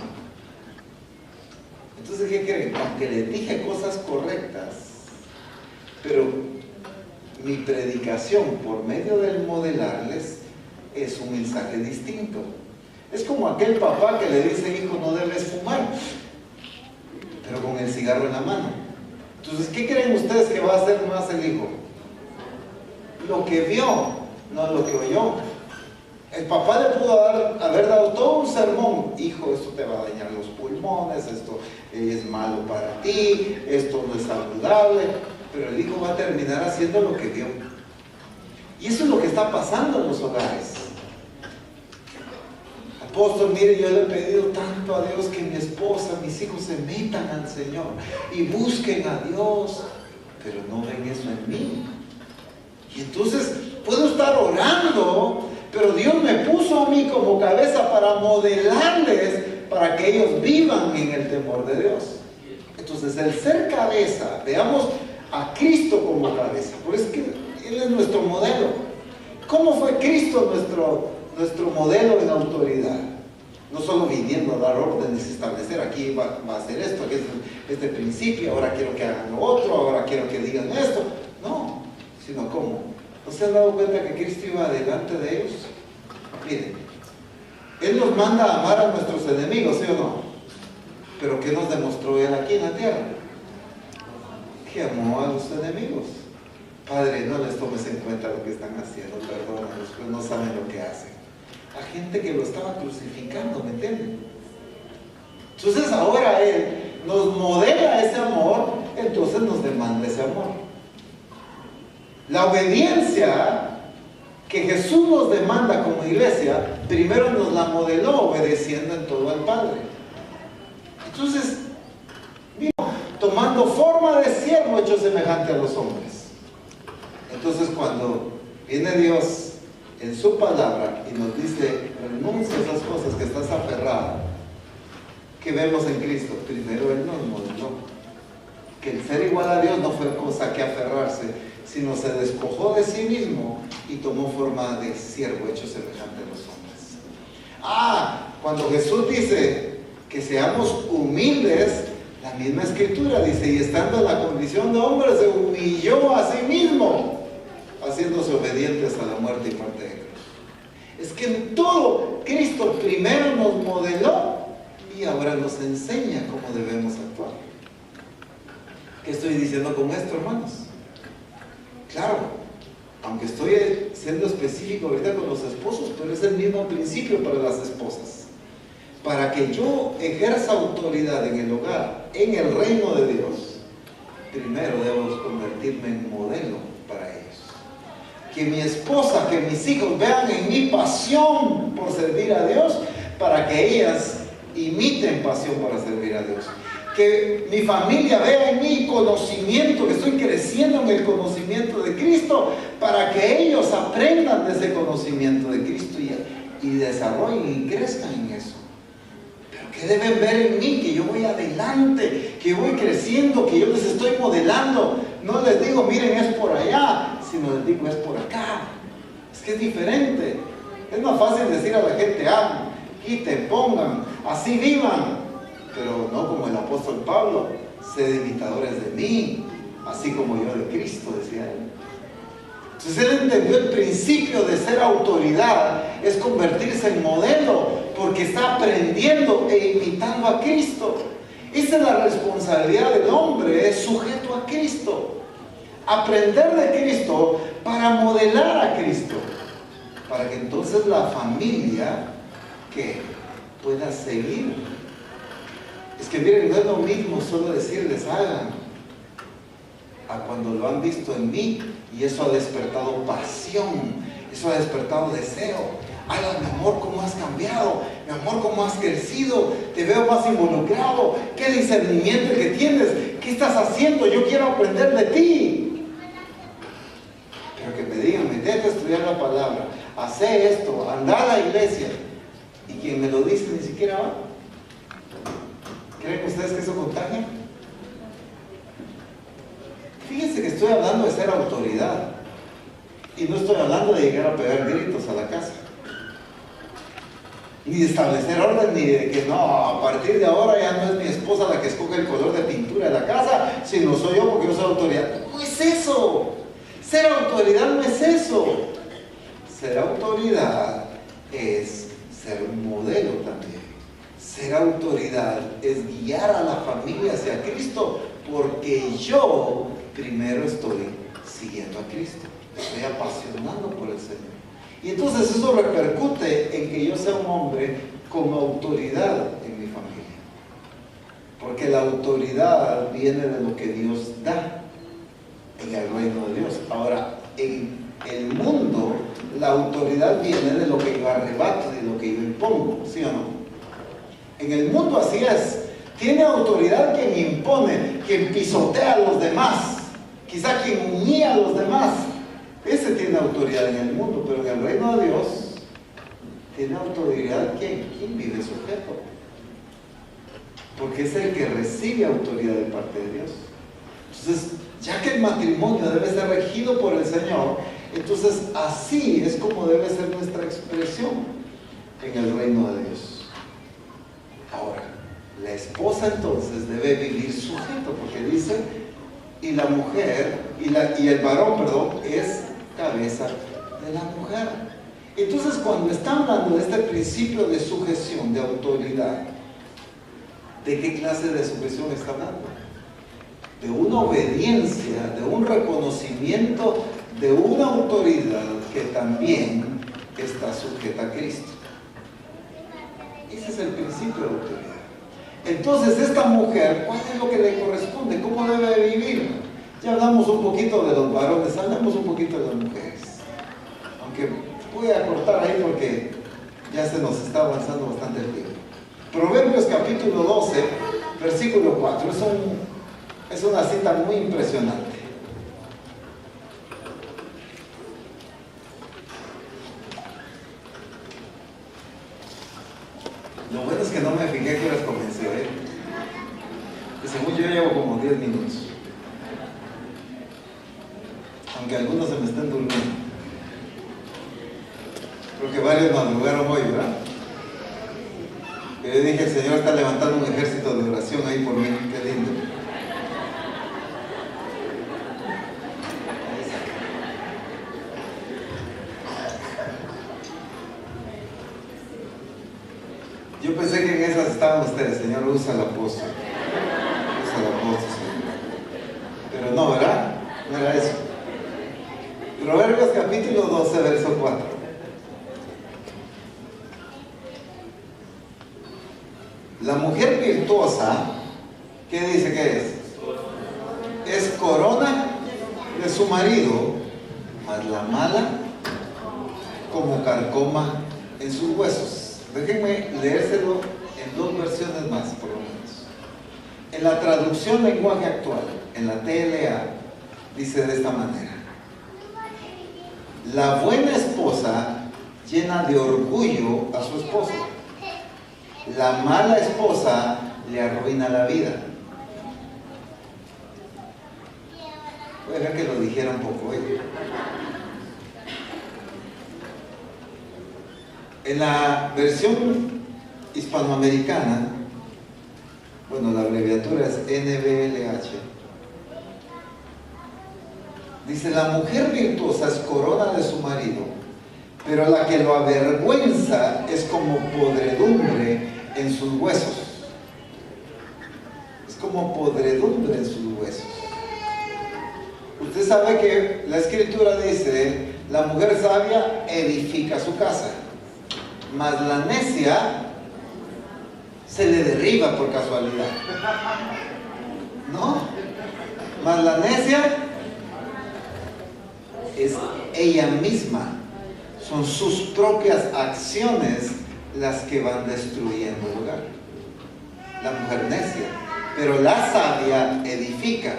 Entonces, ¿qué creen? Aunque les dije cosas correctas, pero mi predicación por medio del modelarles es un mensaje distinto. Es como aquel papá que le dice, hijo, no debes fumar, pero con el cigarro en la mano. Entonces, ¿qué creen ustedes que va a hacer más el hijo? Lo que vio, no lo que oyó. El papá le pudo haber dado todo un sermón. Hijo, esto te va a dañar los pulmones, esto es malo para ti, esto no es saludable. Pero el hijo va a terminar haciendo lo que vio. Y eso es lo que está pasando en los hogares. Apóstol, mire, yo le he pedido tanto a Dios que mi esposa, mis hijos se metan al Señor y busquen a Dios, pero no ven eso en mí. Y entonces puedo estar orando, pero Dios me puso a mí como cabeza para modelarles, para que ellos vivan en el temor de Dios. Entonces, el ser cabeza, veamos a Cristo como cabeza, porque es que Él es nuestro modelo. ¿Cómo fue Cristo nuestro modelo en autoridad? No solo viniendo a dar órdenes, establecer, aquí va a hacer esto, aquí es este principio, ahora quiero que hagan lo otro, ahora quiero que digan esto. No, sino cómo. ¿No se han dado cuenta que Cristo iba delante de ellos? Miren, Él nos manda a amar a nuestros enemigos, ¿sí o no? Pero ¿qué nos demostró Él aquí en la tierra? Que amó a los enemigos. Padre, no les tomes en cuenta lo que están haciendo, perdónalos, pues no saben lo que hacen. A gente que lo estaba crucificando, ¿me entienden? Entonces ahora Él nos modela ese amor, entonces nos demanda ese amor. La obediencia que Jesús nos demanda como iglesia, primero nos la modeló obedeciendo en todo al Padre. Entonces, tomando forma de siervo hecho semejante a los hombres. Entonces, cuando viene Dios en su palabra y nos dice, renuncia a esas cosas que estás aferrado, que vemos en Cristo, primero Él nos modeló que el ser igual a Dios no fue cosa que aferrarse, sino se despojó de sí mismo y tomó forma de siervo hecho semejante a los hombres. Cuando Jesús dice que seamos humildes, la misma escritura dice, y estando en la condición de hombre se humilló a sí mismo, haciéndose obedientes a la muerte y muerte de cruz. Es que en todo Cristo primero nos modeló y ahora nos enseña cómo debemos actuar. ¿Qué estoy diciendo con esto, hermanos? Claro, aunque estoy siendo específico ahorita con los esposos, pero es el mismo principio para las esposas. Para que yo ejerza autoridad en el hogar, en el reino de Dios, primero debo convertirme en modelo para ellos. Que mi esposa, que mis hijos vean en mí pasión por servir a Dios, para que ellas imiten pasión para servir a Dios. Que mi familia vea en mí conocimiento, que estoy creciendo en el conocimiento de Cristo, para que ellos aprendan de ese conocimiento de Cristo y desarrollen y crezcan en eso. Pero que deben ver en mí, que yo voy adelante, que voy creciendo, que yo les estoy modelando. No les digo, miren, es por allá, sino les digo, es por acá. Es que es diferente. Es más fácil decir a la gente, quiten, pongan, así vivan. Pero no como el apóstol Pablo, sed imitadores de mí, así como yo de Cristo, decía él. Entonces él entendió el principio de ser autoridad, es convertirse en modelo, porque está aprendiendo e imitando a Cristo. Esa es la responsabilidad del hombre, es sujeto a Cristo. Aprender de Cristo para modelar a Cristo, para que entonces la familia que pueda seguir. Es que miren, no es lo mismo solo decirles hagan, a cuando lo han visto en mí y eso ha despertado pasión, eso ha despertado deseo. Ala, mi amor, ¿cómo has cambiado? Mi amor, ¿cómo has crecido? Te veo más involucrado. ¿Qué discernimiento que tienes? ¿Qué estás haciendo? Yo quiero aprender de ti. Pero que me digan, metete a estudiar la palabra, hace esto, anda a la iglesia. Y quien me lo dice ni siquiera va. ¿Creen ustedes que eso contagia? Fíjense que estoy hablando de ser autoridad. Y no estoy hablando de llegar a pegar gritos a la casa. Ni de establecer orden, ni de que no, a partir de ahora ya no es mi esposa la que escoge el color de pintura de la casa, sino soy yo porque yo soy autoridad. No es eso. Ser autoridad no es eso. Ser autoridad es ser un modelo también. Ser autoridad es guiar a la familia hacia Cristo, porque yo primero estoy siguiendo a Cristo. Estoy apasionado por el Señor. Y entonces eso repercute en que yo sea un hombre con autoridad en mi familia. Porque la autoridad viene de lo que Dios da en el reino de Dios. Ahora, en el mundo, la autoridad viene de lo que yo arrebato, de lo que yo impongo, ¿sí o no? En el mundo así es. Tiene autoridad quien impone, quien pisotea a los demás, quizá quien humilla a los demás. Ese tiene autoridad en el mundo, pero en el reino de Dios tiene autoridad ¿quién vive sujeto? Porque es el que recibe autoridad de parte de Dios. Entonces, ya que el matrimonio debe ser regido por el Señor, entonces así es como debe ser nuestra expresión en el reino de Dios. Ahora, la esposa entonces debe vivir sujeto, porque dice, y la mujer, y el varón, perdón, es cabeza de la mujer. Entonces, cuando está hablando de este principio de sujeción, de autoridad, ¿de qué clase de sujeción está hablando? De una obediencia, de un reconocimiento de una autoridad que también está sujeta a Cristo. Ese es el principio de autoridad. Entonces, esta mujer, ¿cuál es lo que le corresponde? ¿Cómo debe vivir? Ya hablamos un poquito de los varones, hablamos un poquito de las mujeres. Aunque voy a cortar ahí porque ya se nos está avanzando bastante el tiempo. Proverbios capítulo 12, versículo 4. Es una cita muy impresionante. Lo bueno es que no me fijé que horas comencé, que según yo llevo como 10 minutos. Aunque algunos se me estén durmiendo. Creo que varios madrugaron hoy, ¿verdad? Yo dije, el Señor está levantando un ejército de oración ahí por mí, qué lindo. Yo pensé que en esas estaban ustedes, Señor, usa la apóstol. Usa la apóstol, Señor. Pero no, ¿verdad? No era eso. Proverbios capítulo 12, verso 4. La mujer virtuosa, ¿qué dice que es? Es corona de su marido, mas la mala como carcoma en sus huesos. Déjenme leérselo en dos versiones más, por lo menos. En la traducción lenguaje actual, en la TLA, dice de esta manera: la buena esposa llena de orgullo a su esposo. La mala esposa le arruina la vida. Voy a ver que lo dijera un poco. En la versión hispanoamericana, bueno, la abreviatura es NBLH, dice: la mujer virtuosa es corona de su marido, pero la que lo avergüenza es como podredumbre en sus huesos. Es como podredumbre en sus huesos. Usted sabe que la escritura dice: la mujer sabia edifica su casa, mas la necia se le derriba por casualidad. ¿No? Mas la necia es ella misma son sus propias acciones las que van destruyendo el hogar. La mujer necia, pero la sabia edifica.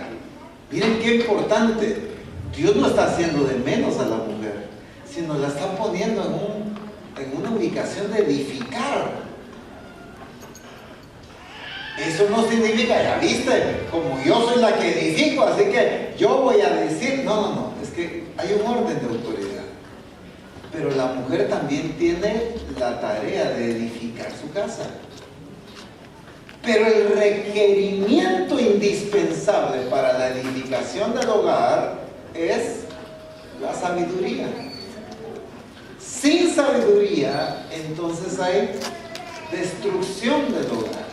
Miren qué importante. Dios no está haciendo de menos a la mujer, sino la está poniendo en una ubicación de edificar. Eso no significa, ya viste, como yo soy la que edifico, así que yo voy a decir, no, es que hay un orden de autoridad. Pero la mujer también tiene la tarea de edificar su casa. Pero el requerimiento indispensable para la edificación del hogar es la sabiduría. Sin sabiduría, entonces hay destrucción del hogar.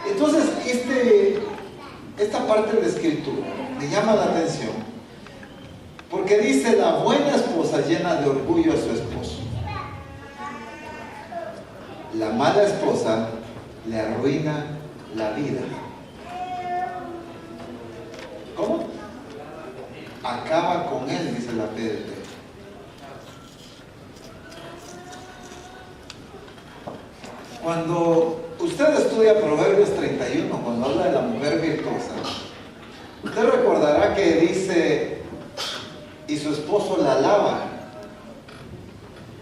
Entonces, esta parte de la escritura me llama la atención, porque dice: la buena esposa llena de orgullo a su esposo. La mala esposa le arruina la vida. ¿Cómo? Acaba con él, dice la PDT. Cuando usted estudia Proverbios 31, cuando habla de la mujer virtuosa, usted recordará que dice: y su esposo la alaba,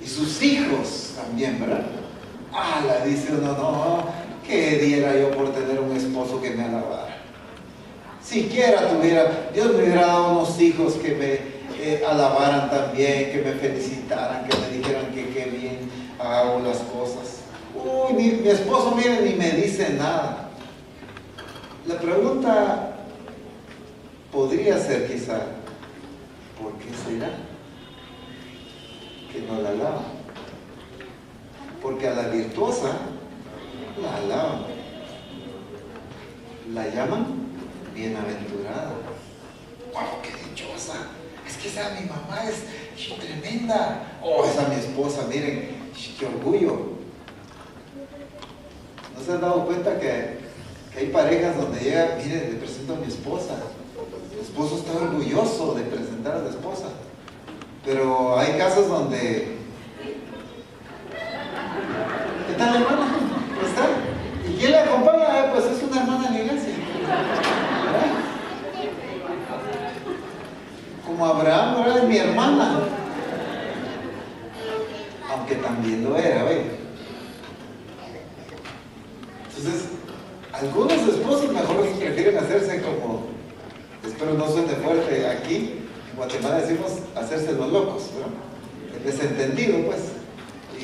y sus hijos también, ¿verdad? La dice uno: no, ¿qué diera yo por tener un esposo que me alabara? Siquiera Dios me hubiera dado unos hijos que me alabaran también, que me felicitaran, que me dijeran que qué bien hago las cosas. Uy, mi esposo, miren, ni me dice nada. La pregunta podría ser quizá: ¿por qué será que no la alaban? Porque a la virtuosa la alaban, la llaman bienaventurada. ¡Wow, qué dichosa! Es que esa mi mamá es tremenda. Esa mi esposa, miren, qué orgullo. ¿No se han dado cuenta que hay parejas donde llega: miren, le presento a mi esposa? El esposo está orgulloso de presentar a la esposa. Pero hay casos donde: ¿qué tal, hermana? ¿Cómo está? ¿Y quién le acompaña? Pues es una hermana en la iglesia, ¿verdad? Como Abraham, ¿verdad? Es mi hermana. Aunque también lo era, ¿ve? Entonces, algunos esposos mejor prefieren hacerse como, espero no suene fuerte, aquí en Guatemala decimos hacerse los locos, ¿no? El desentendido, pues. Y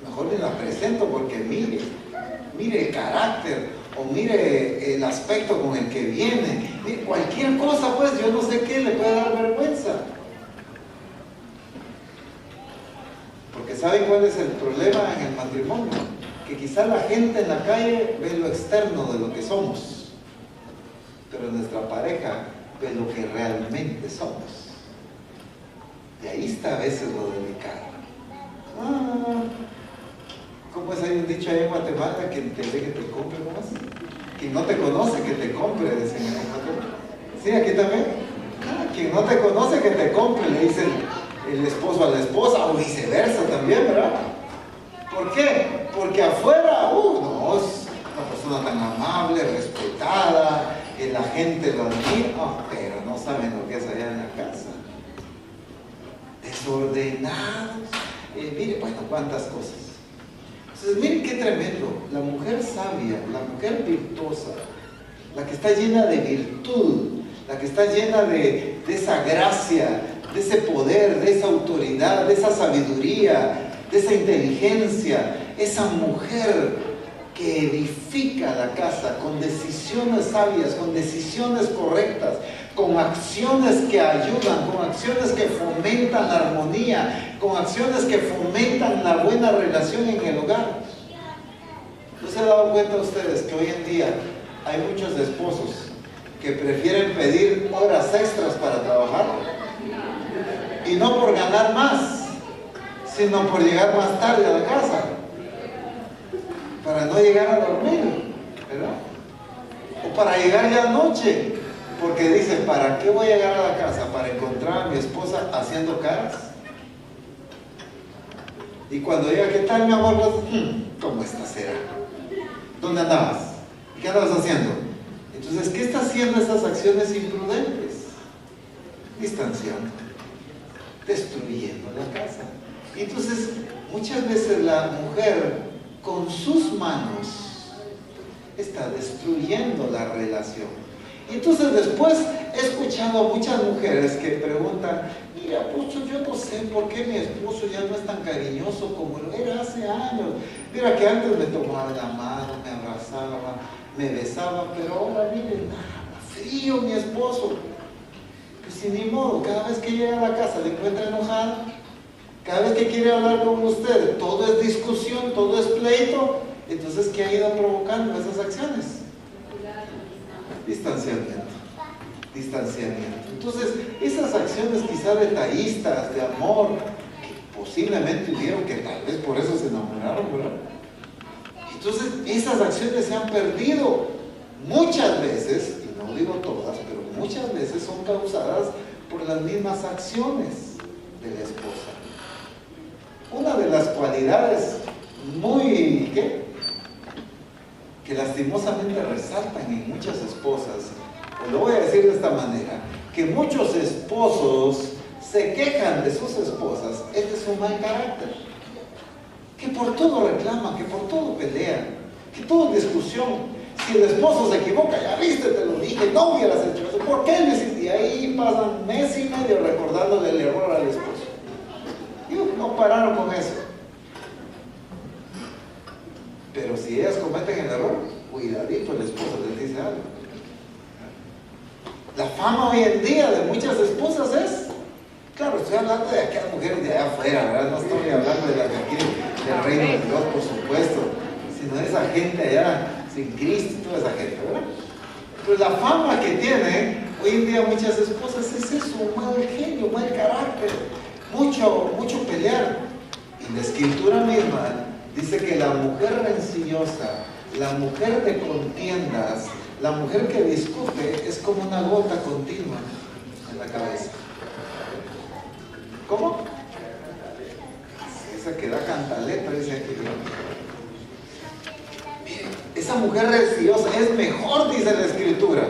mejor ni la presento, porque mire el carácter, o mire el aspecto con el que viene, mire cualquier cosa, pues yo no sé qué le puede dar vergüenza. Porque ¿saben cuál es el problema en el matrimonio? Que quizá la gente en la calle ve lo externo de lo que somos, pero nuestra pareja ve lo que realmente somos. Y ahí está a veces lo delicado. ¿Cómo es? Hay un dicho ahí en Guatemala: quien te ve que te compre, ¿cómo es? Quien no te conoce que te compre, dicen en Guatemala. ¿Sí, aquí también? Quien no te conoce que te compre, le dice el esposo a la esposa, o viceversa también, ¿verdad? ¿Por qué? Porque afuera, no, es una persona tan amable, respetada, la gente lo admira, pero no saben lo que es allá en la casa. Desordenados, mire, bueno, cuántas cosas. Entonces, miren qué tremendo. La mujer sabia, la mujer virtuosa, la que está llena de virtud, la que está llena de esa gracia, de ese poder, de esa autoridad, de esa sabiduría, de esa inteligencia, esa mujer que edifica la casa con decisiones sabias, con decisiones correctas, con acciones que ayudan, con acciones que fomentan la armonía, con acciones que fomentan la buena relación en el hogar. ¿No se han dado cuenta ustedes que hoy en día hay muchos esposos que prefieren pedir horas extras para trabajar? Y no por ganar más, sino por llegar más tarde a la casa, para no llegar a dormir, ¿verdad? O para llegar ya anoche, porque dicen: ¿para qué voy a llegar a la casa? ¿Para encontrar a mi esposa haciendo caras? Y cuando diga, ¿qué tal, mi amor? ¿Cómo estás, será? ¿Dónde andabas? ¿Qué andabas haciendo? Entonces, ¿qué está haciendo estas acciones imprudentes? Distanciando, destruyendo la casa. Y entonces, muchas veces la mujer con sus manos está destruyendo la relación. Y entonces después he escuchado a muchas mujeres que preguntan, mira, pues yo no sé por qué mi esposo ya no es tan cariñoso como lo era hace años. Mira que antes me tomaba la mano, me abrazaba, me besaba, pero ahora miren, frío mi esposo. Pues sin ni modo, cada vez que llega a la casa le encuentra enojada, cada vez que quiere hablar con usted, todo es discusión, todo es pleito. Entonces, ¿qué ha ido provocando esas acciones? Distanciamiento. Entonces, esas acciones quizá detallistas, de amor, que posiblemente hubieron, que tal vez por eso se enamoraron, ¿verdad? Entonces, esas acciones se han perdido muchas veces, y no digo todas, pero muchas veces son causadas por las mismas acciones de la esposa. Una de las cualidades muy, que lastimosamente resaltan en muchas esposas, pues lo voy a decir de esta manera, que muchos esposos se quejan de sus esposas, es de su mal carácter, que por todo reclaman, que por todo pelean, que todo es discusión. Si el esposo se equivoca, ya viste, te lo dije, no hubieras hecho eso, ¿por qué lo hiciste? Y ahí pasan mes y medio recordándole el error al esposo. Y no pararon con eso. Pero si ellas cometen el error, cuidadito, el esposo les dice algo. La fama hoy en día de muchas esposas es, claro, estoy hablando de aquellas mujeres de allá afuera, ¿verdad? No estoy hablando de las de aquí, del reino de Dios, por supuesto, sino de esa gente allá, sin Cristo y toda esa gente, ¿verdad? Pues la fama que tienen hoy en día muchas esposas es eso, mal genio, mal carácter, mucho pelear. Y la escritura misma dice que la mujer rencillosa, la mujer de contiendas, la mujer que discute es como una gota continua en la cabeza. ¿Cómo? Esa que da cantaleta, dice aquí. Miren, esa mujer rencillosa es mejor, dice la escritura,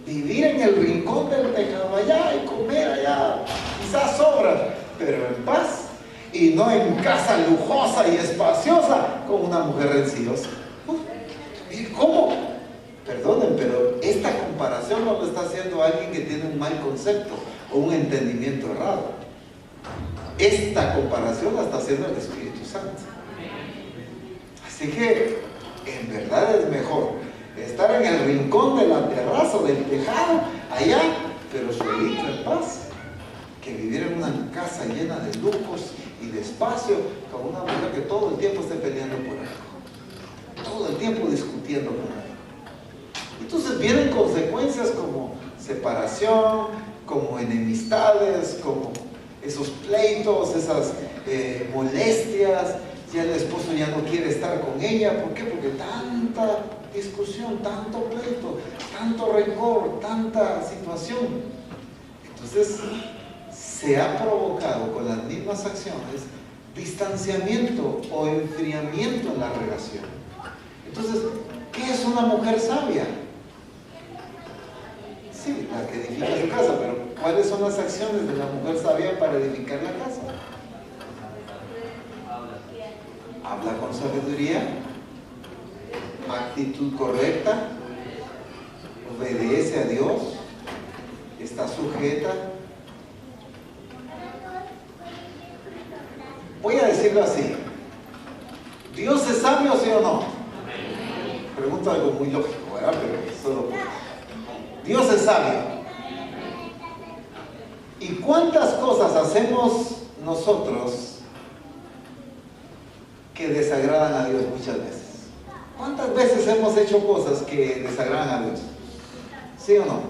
vivir en el rincón del tejado allá y comer allá, quizás sobra, pero en paz, y no en casa lujosa y espaciosa con una mujer rencillosa. ¿Cómo? Perdonen, pero esta comparación no lo está haciendo alguien que tiene un mal concepto o un entendimiento errado. Esta comparación la está haciendo el Espíritu Santo. Así que, en verdad es mejor estar en el rincón de la terraza, del tejado, allá, pero solito en paz, que vivir en una casa llena de lujos y de espacio con una mujer que todo el tiempo esté peleando por algo, todo el tiempo discutiendo por algo. Entonces vienen consecuencias como separación, como enemistades, como esos pleitos, esas molestias. Ya el esposo ya no quiere estar con ella. ¿Por qué? Porque tanta discusión, tanto pleito, tanto rencor, tanta situación. Entonces se ha provocado con las mismas acciones distanciamiento o enfriamiento en la relación. Entonces, ¿qué es una mujer sabia? Sí, la que edifica su casa, pero ¿cuáles son las acciones de la mujer sabia para edificar la casa? Habla con sabiduría, actitud correcta, obedece a Dios, está sujeta. Voy a decirlo así: ¿Dios es sabio, sí o no? Pregunto algo muy lógico, ¿verdad? Pero solo por... Dios es sabio. ¿Y cuántas cosas hacemos nosotros que desagradan a Dios muchas veces? ¿Cuántas veces hemos hecho cosas que desagradan a Dios? ¿Sí o no?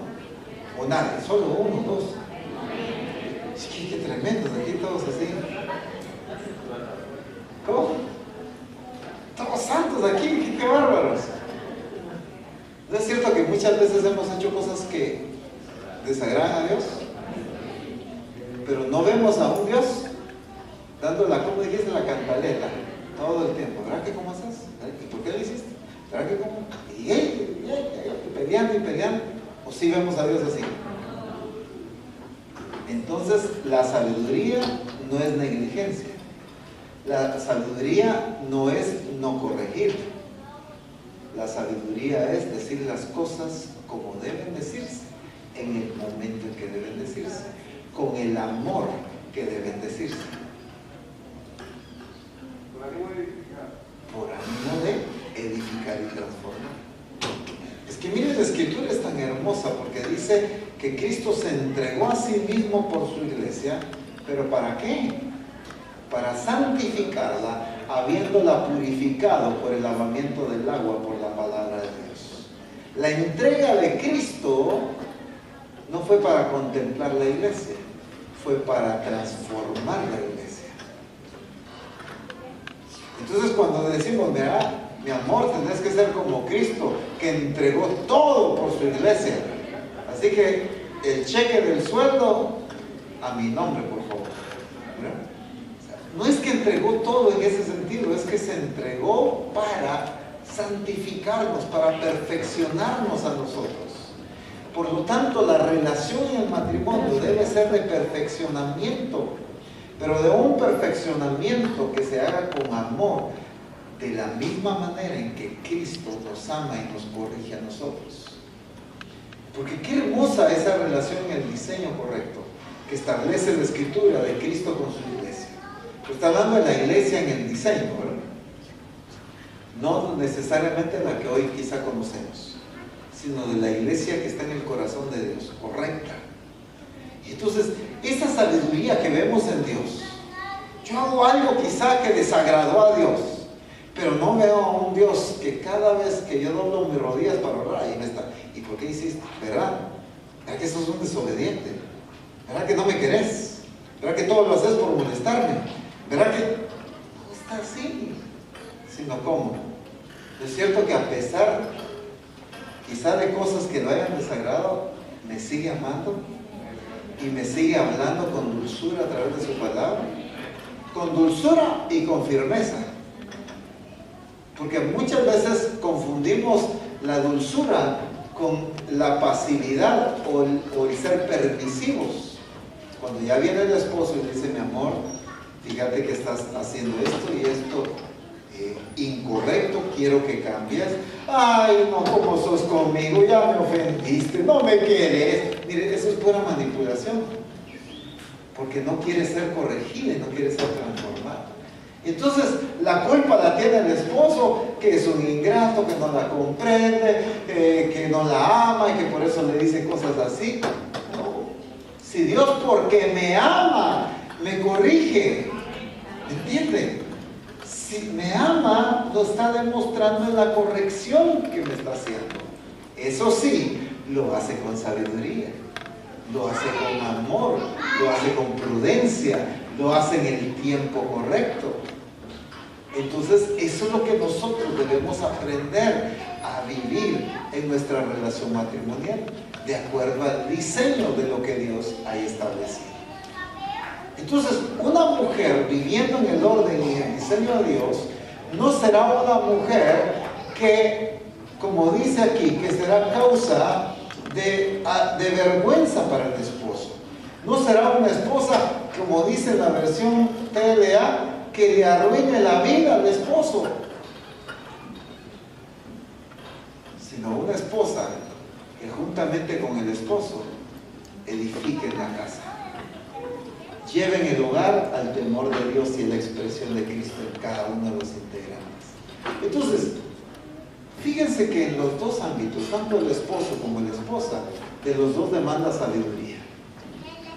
¿O nadie? Solo uno, dos. Qué tremendos, aquí todos así. ¿Cómo? Todos santos aquí, qué bárbaros. ¿No es cierto que muchas veces hemos hecho cosas que desagradan a Dios? Pero no vemos a un Dios dándola, ¿cómo dijiste? La cantaleta, todo el tiempo. ¿Verdad que cómo haces? ¿Y por qué lo hiciste? ¿Verdad que cómo? Y peleando y peleando. ¿O sí vemos a Dios así? Entonces, la sabiduría no es negligencia. La sabiduría no es no corregir. La sabiduría es decir las cosas como deben decirse, en el momento en que deben decirse, con el amor que deben decirse. Por ánimo de edificar y transformar. Es que miren, la escritura es tan hermosa porque dice que Cristo se entregó a sí mismo por su iglesia, pero ¿para qué? Para santificarla, habiéndola purificado por el lavamiento del agua por la palabra de Dios. La entrega de Cristo no fue para contemplar la iglesia, fue para transformar la iglesia. Entonces cuando decimos, mira, mi amor, tendrás que ser como Cristo, que entregó todo por su iglesia. Así que el cheque del sueldo a mi nombre, por favor. ¿Verdad? O sea, no es que entregó todo en ese sentido, es que se entregó para santificarnos, para perfeccionarnos a nosotros. Por lo tanto, la relación en el matrimonio debe ser de perfeccionamiento, pero de un perfeccionamiento que se haga con amor, de la misma manera en que Cristo nos ama y nos corrige a nosotros. Porque qué hermosa esa relación en el diseño correcto que establece la escritura de Cristo con su iglesia. Pero está hablando de la iglesia en el diseño, ¿verdad? No necesariamente la que hoy quizá conocemos, sino de la iglesia que está en el corazón de Dios, correcta. Y entonces, esa sabiduría que vemos en Dios, yo hago algo quizá que desagradó a Dios, pero no veo a un Dios que cada vez que yo doblo mis rodillas para orar, ahí me está. ¿Y por qué hiciste? ¿Verdad? ¿Verdad que sos un desobediente? ¿Verdad que no me querés? ¿Verdad que todo lo haces por molestarme? ¿Verdad que no está así? Sino cómo. Es cierto que a pesar quizá de cosas que lo hayan desagradado, me sigue amando y me sigue hablando con dulzura a través de su palabra, con dulzura y con firmeza. Porque muchas veces confundimos la dulzura con la pasividad o el ser permisivos. Cuando ya viene el esposo y le dice, mi amor, fíjate que estás haciendo esto y esto incorrecto, quiero que cambies. Ay, no, como sos conmigo, ya me ofendiste, no me quieres. Mire, eso es pura manipulación, porque no quiere ser corregida y no quiere ser transformada. Entonces la culpa la tiene el esposo, que es un ingrato, que no la comprende, que no la ama y que por eso le dice cosas así. No. Si Dios, porque me ama, me corrige, ¿entienden? Si me ama, lo está demostrando en la corrección que me está haciendo. Eso sí, lo hace con sabiduría, lo hace con amor, lo hace con prudencia, lo hace en el tiempo correcto. Entonces, eso es lo que nosotros debemos aprender a vivir en nuestra relación matrimonial, de acuerdo al diseño de lo que Dios ha establecido. Entonces, una mujer viviendo en el orden y el diseño de Dios, no será una mujer que, como dice aquí, que será causa de vergüenza para el esposo. No será una esposa, como dice en la versión TLA, que le arruine la vida al esposo, sino una esposa que juntamente con el esposo edifiquen la casa, lleven el hogar al temor de Dios y a la expresión de Cristo en cada uno de los integrantes. Entonces, fíjense que en los dos ámbitos, tanto el esposo como la esposa, de los dos demanda sabiduría,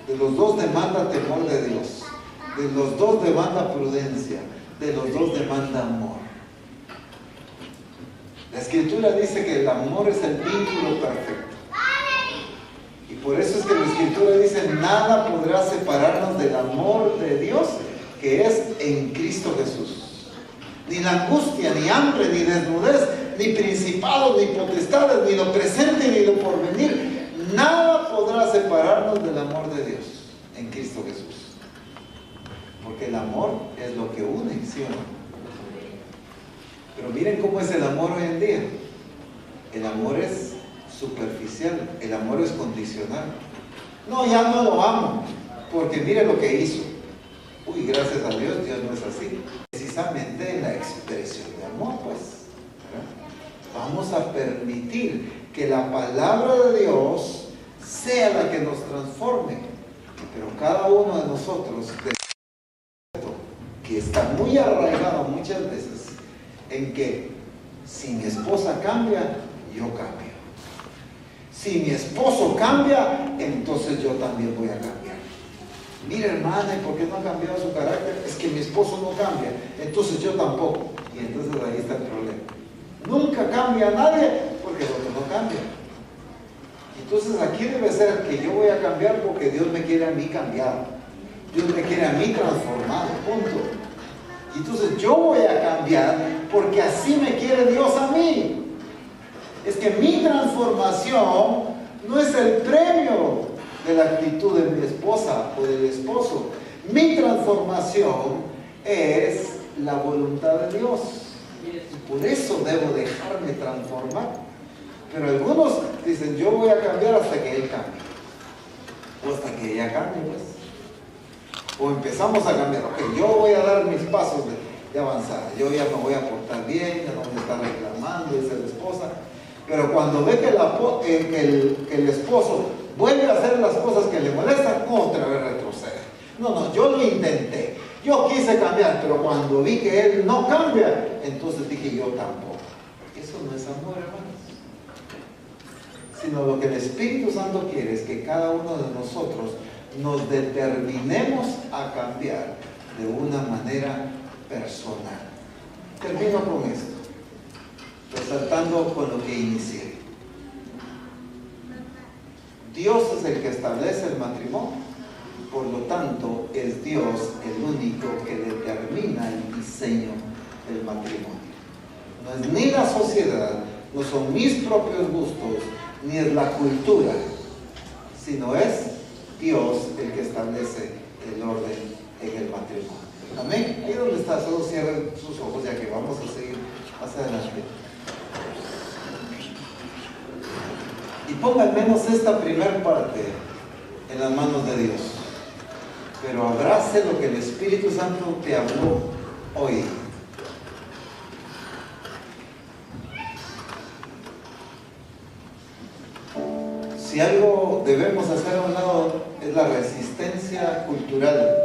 de los dos demanda temor de Dios, de los dos demanda prudencia, de los dos demanda amor. La escritura dice que el amor es el vínculo perfecto. Y por eso es que la escritura dice, nada podrá separarnos del amor de Dios que es en Cristo Jesús. Ni la angustia, ni hambre, ni desnudez, ni principados, ni potestades, ni lo presente, ni lo porvenir. Nada podrá separarnos del amor de Dios en Cristo Jesús. Porque el amor es lo que une, ¿sí o no? Pero miren cómo es el amor hoy en día. El amor es superficial, el amor es condicional. No, ya no lo amo, porque mire lo que hizo. Uy, gracias a Dios, Dios no es así. Precisamente en la expresión de amor, pues, ¿verdad? Vamos a permitir que la palabra de Dios sea la que nos transforme. Pero cada uno de nosotros, que está muy arraigado muchas veces, en que si mi esposa cambia, yo cambio. Si mi esposo cambia, entonces yo también voy a cambiar. Mira, hermana, ¿y por qué no ha cambiado su carácter? Es que mi esposo no cambia, entonces yo tampoco. Y entonces ahí está el problema. Nunca cambia nadie porque el otro no cambia. Entonces aquí debe ser que yo voy a cambiar porque Dios me quiere a mí cambiado. Dios me quiere a mí transformado, punto. Y entonces yo voy a cambiar porque así me quiere Dios a mí. Es que mi transformación no es el premio de la actitud de mi esposa o del esposo. Mi transformación es la voluntad de Dios. Y por eso debo dejarme transformar. Pero algunos dicen, yo voy a cambiar hasta que él cambie. O hasta que ella cambie, pues. O empezamos a cambiar. Ok, yo voy a dar mis pasos de avanzar. Yo ya me voy a portar bien, ya no me está reclamando, dice la esposa. Pero cuando ve que el esposo vuelve a hacer las cosas que le molestan, otra vez retrocede. No, yo lo intenté. Yo quise cambiar, pero cuando vi que él no cambia, entonces dije yo tampoco. Eso no es amor, hermanos. Sino lo que el Espíritu Santo quiere es que cada uno de nosotros nos determinemos a cambiar de una manera personal. Termino con esto, resaltando con lo que inicié. Dios es el que establece el matrimonio, por lo tanto es Dios el único que determina el diseño del matrimonio. No es ni la sociedad, no son mis propios gustos, ni es la cultura, sino es Dios el que establece el orden en el matrimonio. Amén. Ahí donde está, solo cierren sus ojos ya que vamos a seguir más adelante. Y ponga al menos esta primera parte en las manos de Dios. Pero abrace lo que el Espíritu Santo te habló hoy. Si algo debemos hacer a un lado es la resistencia cultural,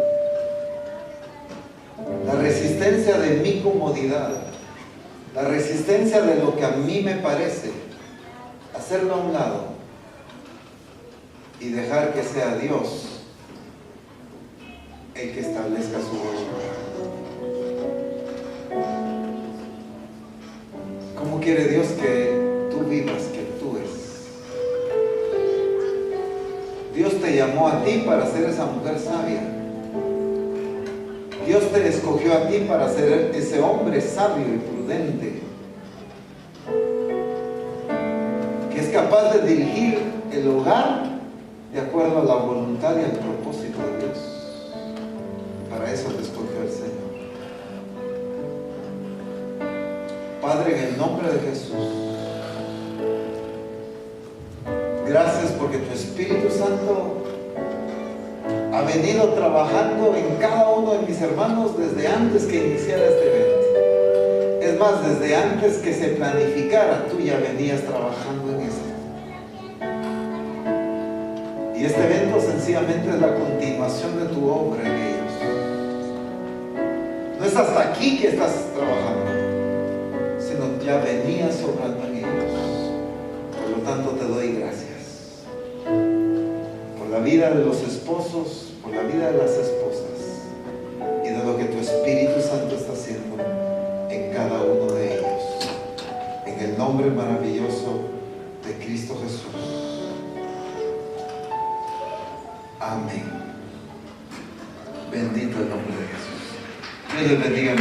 la resistencia de mi comodidad, la resistencia de lo que a mí me parece, hacerlo a un lado y dejar que sea Dios el que establezca su voluntad. ¿Cómo quiere Dios que tú vivas, que actúes? Dios te llamó a ti para ser esa mujer sabia. Dios te escogió a ti para ser ese hombre sabio y prudente, que es capaz de dirigir el hogar de acuerdo a la voluntad y al propósito de Dios. Para eso te escogió el Señor. Padre, en el nombre de Jesús, gracias porque tu Espíritu Santo ha venido trabajando en cada uno de mis hermanos desde antes que iniciara este evento. Es más, desde antes que se planificara, tú ya venías trabajando en eso. Y este evento sencillamente es la continuación de tu obra en ellos. No es hasta aquí que estás trabajando, sino ya venías obrando en ellos. Por lo tanto, te doy gracias por la vida de los esposos, por la vida de las esposas y de lo que tu Espíritu Santo está haciendo en cada uno de ellos. En el nombre maravilloso de Cristo Jesús. Amén. Bendito el nombre de Jesús. Dios les bendiga.